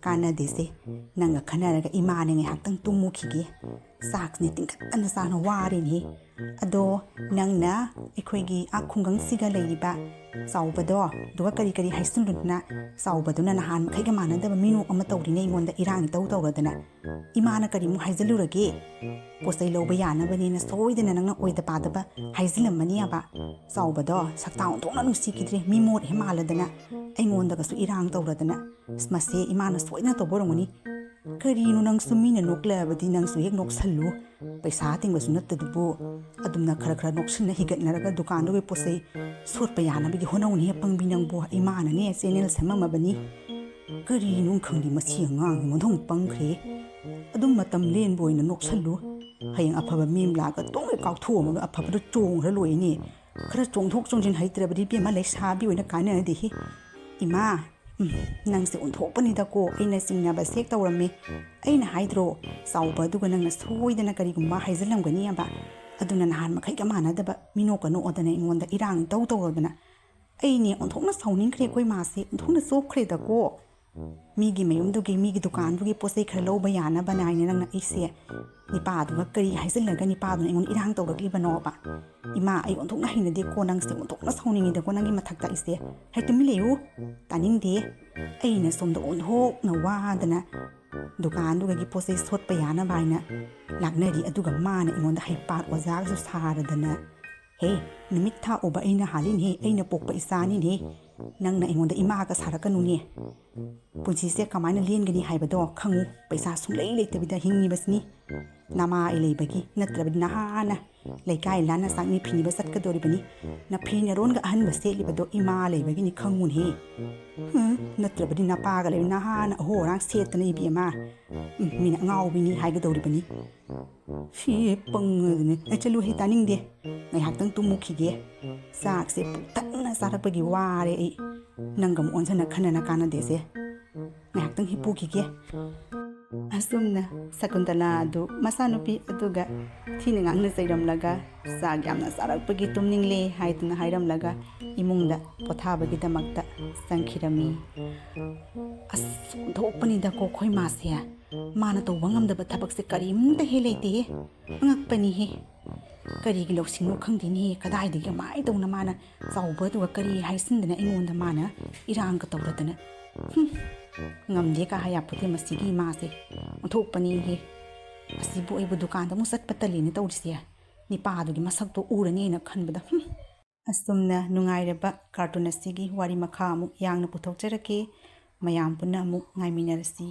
ꯀꯥꯟꯅꯗꯦꯁꯦ ꯅꯪꯒ ꯈꯟꯅꯔꯒ ꯏꯃꯥꯅꯦ ꯉꯥꯏꯍꯥꯛꯇꯪ ꯇꯨꯝꯃꯨꯈꯤꯒꯦ ꯆꯥꯛꯁꯤꯅꯦ ꯇꯤꯡꯈꯠꯇꯅ ꯆꯥꯅ ꯋꯥꯔꯦꯅꯦ ꯑꯗꯣ ꯅꯪꯅ ꯑꯩꯈꯣꯏꯒꯤ ꯈꯨꯡꯒꯪꯁꯤꯒ ꯂꯩꯔꯤꯕ ꯆꯥꯎꯕꯗꯣ ꯑꯗꯨꯒ ꯀꯔꯤ ꯍꯥꯏꯁꯤꯜꯂꯨꯗꯅ ꯆꯥꯎꯕꯗꯨꯅ ꯅꯍꯥꯟ ꯃꯈꯩꯒ ꯃꯥꯟꯅꯗꯕ ꯃꯤꯅꯣꯛ ꯑꯃ ꯇꯧꯔꯤꯅꯦ ꯑꯩꯉꯣꯟꯗ ꯏꯔꯥꯡ ꯏꯇꯧ ꯇꯧꯔꯗꯅ ꯏꯃꯥꯅ ꯀꯔꯤꯃꯨꯛ ꯍꯥꯏꯖꯤꯜꯂꯨꯔꯒꯦ ꯄꯣꯠꯆꯩ ꯂꯧꯕ ꯌꯥꯅꯕꯅꯦꯅ ꯁꯣꯏꯗꯅ ꯅꯪꯅ ꯑꯣꯏꯗ ꯄꯥꯗꯕ ꯍꯥꯏꯖꯤꯜꯂꯝꯃꯅꯤꯕ ꯆꯥꯎꯕꯗꯣ ꯁꯛꯇꯥ ꯑꯣꯟꯊꯣꯛꯅ ꯅꯨꯡꯁꯤꯈꯤꯗ꯭ꯔꯦ ꯃꯤ ꯃꯣꯠ ꯃꯥꯜꯂꯗꯅ ꯑꯩꯉꯣꯟꯗꯒꯁꯨ ꯏꯔꯥꯡ ꯇꯧꯔꯗꯅ ꯃꯁꯦ ꯏꯃꯥꯅ ꯁꯣꯏꯗꯅ ꯇꯧꯕ ꯑꯣꯏꯔꯝꯒꯅꯤ ꯀꯔꯤꯅꯣ ꯅꯪꯁꯨ ꯃꯤꯅ ꯅꯣꯛꯂꯛꯑꯕꯗꯤ ꯅꯪꯁꯨ ꯍꯦꯛ ꯅꯣꯛꯁꯜꯂꯨ ꯄꯩꯁꯥ ꯇꯤꯡꯕꯁꯨ ꯅꯠꯇꯗꯨꯕꯨ ꯑꯗꯨꯝꯅ ꯈꯔ ꯅꯣꯛꯁꯤꯟꯅ ꯍꯤꯒꯠꯅꯔꯒ ꯗꯨꯀꯥꯟꯗꯨꯒꯤ ꯄꯣꯠꯆꯩ ꯁꯣꯠꯄ ꯌꯥꯅꯕꯒꯤ ꯍꯣꯠꯅꯧꯅꯦ ꯄꯪꯕꯤ ꯅꯪꯕꯨ ꯏꯃꯥꯅꯅꯦ ꯆꯦꯅꯦꯜ ꯁꯦꯝꯃꯝꯃꯕꯅꯤ ꯀꯔꯤꯅꯣ ꯈꯪꯗꯦ ꯃꯁꯤ ꯑꯉꯥꯡꯁꯤ ꯃꯣꯟꯊꯣꯡ ꯄꯪꯈ꯭ꯔꯦ ꯑꯗꯨꯝ ꯃꯇꯝ ꯂꯦꯟꯕ ꯑꯣꯏꯅ ꯅꯣꯛꯁꯜꯂꯨ ꯍꯌꯦꯡ ꯑꯐꯕ ꯃꯤ ꯑꯃ ꯂꯥꯛꯑꯒ ꯇꯣꯡꯅ ꯀꯥꯎꯊꯣꯛꯑꯝꯃꯒ ꯑꯐꯕꯗꯣ ꯆꯣꯡꯈ꯭ꯔ ꯂꯣꯏꯅꯦ ꯈꯔ ꯆꯣꯡꯊꯣꯛ ꯆꯣꯡꯁꯤꯟ ꯍꯩꯇ꯭ꯔꯕꯗꯤ ꯏꯕꯦꯝꯃ ꯂꯩꯁꯥꯕꯤ ꯑꯣꯏꯅ ꯀꯥꯟꯅꯗꯦꯍꯦ ꯏꯃꯥ ꯅꯪꯁꯦ ꯑꯣꯟꯊꯣꯛꯄꯅꯤꯗꯀꯣ ꯑꯩꯅ ꯆꯤꯡꯅꯕ ꯁꯦꯛ ꯇꯧꯔꯝꯃꯦ ꯑꯩꯅ ꯍꯥꯏꯗ꯭ꯔꯣ ꯆꯥꯎꯕ ꯑꯗꯨꯒ ꯅꯪꯅ ꯁꯣꯏꯗꯅ ꯀꯔꯤꯒꯨꯝꯕ ꯍꯥꯏꯖꯤꯜꯂꯝꯒꯅꯤꯕ ꯑꯗꯨꯅ ꯅꯍꯥꯟ ꯃꯈꯩꯒ ꯃꯥꯟꯅꯗꯕ ꯃꯤꯅꯣꯛꯀ ꯅꯣꯛꯑꯗꯅ ꯑꯩꯉꯣꯟꯗ ꯏꯔꯥꯡ ꯏꯇꯧ ꯇꯧꯔꯗꯅ ꯑꯩꯅꯦ ꯑꯣꯟꯊꯣꯛꯅ ꯁꯥꯎꯅꯤꯡꯈ꯭ꯔꯦ ꯑꯩꯈꯣꯏ ꯃꯥꯁꯦ ꯑꯣꯟꯊꯣꯛꯅ ꯆꯣꯞꯈ꯭ꯔꯦꯗꯀꯣ ꯃꯤꯒꯤ ꯃꯌꯨꯝꯗꯨꯒꯤ ꯃꯤꯒꯤ ꯗꯨꯀꯥꯟꯗꯨꯒꯤ ꯄꯣꯠꯆꯩ ꯈꯔ ꯂꯧꯕ ꯌꯥꯅꯕꯅ ꯍꯥꯏꯅ ꯅꯪꯅ ꯑꯩꯁꯦ ꯅꯤꯄꯥꯗꯨꯒ ꯀꯔꯤ ꯍꯥꯏꯖꯤꯜꯂꯒ ꯅꯤꯄꯥꯗꯨꯅ ꯑꯩꯉꯣꯟꯗ ꯏꯔꯥꯡ ꯇꯧꯔꯛꯂꯤꯕꯅꯣꯕ ꯏꯃꯥ ꯑꯩ ꯑꯣꯟꯊꯣꯛꯅ ꯍꯩꯅꯗꯦꯀꯣ ꯅꯪꯁꯦ ꯑꯣꯟꯊꯣꯛꯅ ꯁꯥꯎꯅꯤꯡꯉꯤꯗꯀꯣ ꯅꯪꯒꯤ ꯃꯊꯛꯇ ꯑꯩꯁꯦ ꯍꯦꯛ ꯇꯨꯃꯤꯟ ꯂꯩꯌꯨ ꯇꯥꯅꯤꯡꯗꯦ ꯑꯩꯅ ꯁꯣꯝꯗ ꯑꯣꯟꯊꯣꯛꯅ ꯋꯥꯗꯅ ꯗꯨꯀꯥꯟꯗꯨꯒꯤ ꯄꯣꯠꯆꯩ ꯁꯣꯠꯄ ꯌꯥꯅꯕ ꯍꯥꯏꯅ ꯂꯥꯛꯅꯔꯤ ꯑꯗꯨꯒ ꯃꯥꯅ ꯑꯩꯉꯣꯟꯗ ꯍꯩꯄꯥꯠ ꯑꯣꯖꯥꯒꯁꯨ ꯁꯥꯔꯗꯅ ꯍꯦ ꯅꯨꯃꯤꯠ ꯊꯥ ꯎꯕ ꯑꯩꯅ ꯍꯥꯜꯂꯤꯅꯦ ꯑꯩꯅ ꯄꯣꯛꯄ ꯏꯆꯥꯅꯤꯅꯦ ꯅꯪꯅ ꯑꯩꯉꯣꯟꯗ ꯏꯃꯥꯒ ꯁꯥꯔꯛꯀꯅꯨꯅꯦ ꯄꯨꯟꯁꯤꯁꯦ ꯀꯃꯥꯏꯅ ꯂꯦꯟꯒꯅꯤ ꯍꯥꯏꯕꯗೋ ꯈꯪꯉꯨ ꯄꯩꯁꯥ ꯁꯨꯡꯂꯩ ꯂꯩꯇꯕꯤꯗ ꯍꯤꯡꯉꯤꯕꯁꯤꯅꯤ ꯅꯃꯥ ꯑꯩ ꯂꯩꯕꯒꯤ ꯅꯠꯇ꯭ꯔꯕꯗꯤ ꯅꯍꯥꯟꯅ ꯂꯩꯀꯥꯏ ꯂꯥꯟꯅ ꯆꯥꯛꯅꯤ ꯐꯤꯅꯤꯕ ꯆꯠꯀꯗꯧꯔꯤꯕꯅꯤ ꯅꯐꯤ ꯅꯔꯣꯟꯒ ꯑꯍꯟꯕ ꯁꯦꯠꯂꯤꯕꯗꯣ ꯏꯃꯥ ꯂꯩꯕꯒꯤꯅꯤ ꯈꯪꯉꯨꯅꯦ ꯅꯠꯇ꯭ꯔꯕꯗꯤ ꯅꯄꯥꯒ ꯂꯩꯕ ꯅꯍꯥꯟꯅ ꯑꯍꯣ ꯑꯔꯥꯡ ꯁꯦꯠꯇꯅ ꯏꯕꯦꯝꯃ ꯃꯤꯅ ꯑꯉꯥꯎꯕꯤꯅꯤ ꯍꯥꯏꯒꯗꯧꯔꯤꯕꯅꯤ ꯁꯤ ꯄꯪꯉꯗꯅꯦ ꯆꯠꯂꯨꯍꯦ ꯇꯥꯅꯤꯡꯗꯦ ꯉꯥꯏꯍꯥꯛꯇꯪ ꯇꯨꯝꯃꯨꯈꯤꯒꯦ ꯆꯥꯛꯁꯦ ꯄꯨꯛꯊꯟꯅ ꯆꯥꯔꯛꯄꯒꯤ ꯋꯥꯔꯦ ꯑꯩ ꯅꯪꯒ ꯑꯃꯨꯛ ꯑꯣꯟꯁꯤꯟꯅ ꯈꯟꯅꯅ ꯀꯥꯟꯅꯗꯦꯁꯦ ꯉꯥꯏꯍꯥꯛꯇꯪ ꯍꯤꯞꯄꯨꯈꯤꯒꯦ ꯑꯁꯨꯝꯅ ꯁꯀꯨꯟꯇꯂꯥ ꯑꯗꯨ ꯃꯆꯥꯅꯨꯄꯤ ꯑꯗꯨꯒ ꯊꯤꯅ ꯉꯥꯡꯅ ꯆꯩꯔꯝꯂꯒ ꯆꯥꯛ ꯌꯥꯝꯅ ꯆꯥꯔꯛꯄꯒꯤ ꯇꯨꯝꯅꯤꯡꯂꯦ ꯍꯥꯏꯗꯨꯅ ꯍꯥꯏꯔꯝꯂꯒ ꯏꯃꯨꯡꯗ ꯄꯣꯊꯥꯕꯒꯤꯗꯃꯛꯇ ꯆꯪꯈꯤꯔꯝꯃꯤ ꯑꯁ ꯑꯣꯟꯊꯣꯛꯄꯅꯤꯗꯀꯣ ꯑꯩꯈꯣꯏ ꯃꯥꯁꯦ ꯃꯥꯅ ꯇꯧꯕ ꯉꯝꯗꯕ ꯊꯕꯛꯁꯦ ꯀꯔꯤꯝꯇ ꯍꯦ ꯂꯩꯇꯦꯍꯦ ꯑꯉꯛꯄꯅꯤꯍꯦ ꯀꯔꯤꯒꯤ ꯂꯧꯁꯤꯡꯅꯣ ꯈꯪꯗꯦꯅꯦꯍꯦ ꯀꯗꯥꯏꯗꯒꯤ ꯀꯃꯥꯏꯅ ꯇꯧꯅ ꯃꯥꯅ ꯆꯥꯎꯕ ꯑꯗꯨꯒ ꯀꯔꯤ ꯍꯥꯏꯁꯤꯟꯗꯅ ꯑꯩꯉꯣꯟꯗ ꯃꯥꯅ ꯏꯔꯥꯡꯒ ꯇꯧꯔꯗꯅ ꯉꯝꯗꯦ ꯀꯥ ꯍꯥꯏꯌꯥꯄꯣꯠꯇꯦ ꯃꯁꯤꯒꯤ ꯏꯃꯥꯁꯦ ꯑꯣꯟꯊꯣꯛꯄꯅꯤꯍꯦ ꯑꯁꯤꯕꯨ ꯑꯩꯕꯨ ꯗꯨꯀꯥꯟꯗ ꯑꯃꯨꯛ ꯆꯠꯄ ꯇꯜꯂꯦꯅ ꯇꯧꯔꯤꯁꯦ ꯅꯤꯄꯥꯗꯨꯒꯤ ꯃꯁꯛꯇꯣ ꯎꯔꯅꯤꯅ ꯈꯟꯕꯗ ꯑꯁꯨꯝꯅ ꯅꯨꯡꯉꯥꯏꯔꯕ ꯀꯥꯔꯇꯨꯟ ꯑꯁꯤꯒꯤ ꯋꯥꯔꯤ ꯃꯈꯥ ꯑꯃꯨꯛ ꯌꯥꯡꯅ ꯄꯨꯊꯣꯛꯆꯔꯛꯀꯦ ꯃꯌꯥꯝ ꯄꯨꯟꯅ ꯑꯃꯨꯛ ꯉꯥꯏꯃꯤꯟꯅꯔꯁꯤ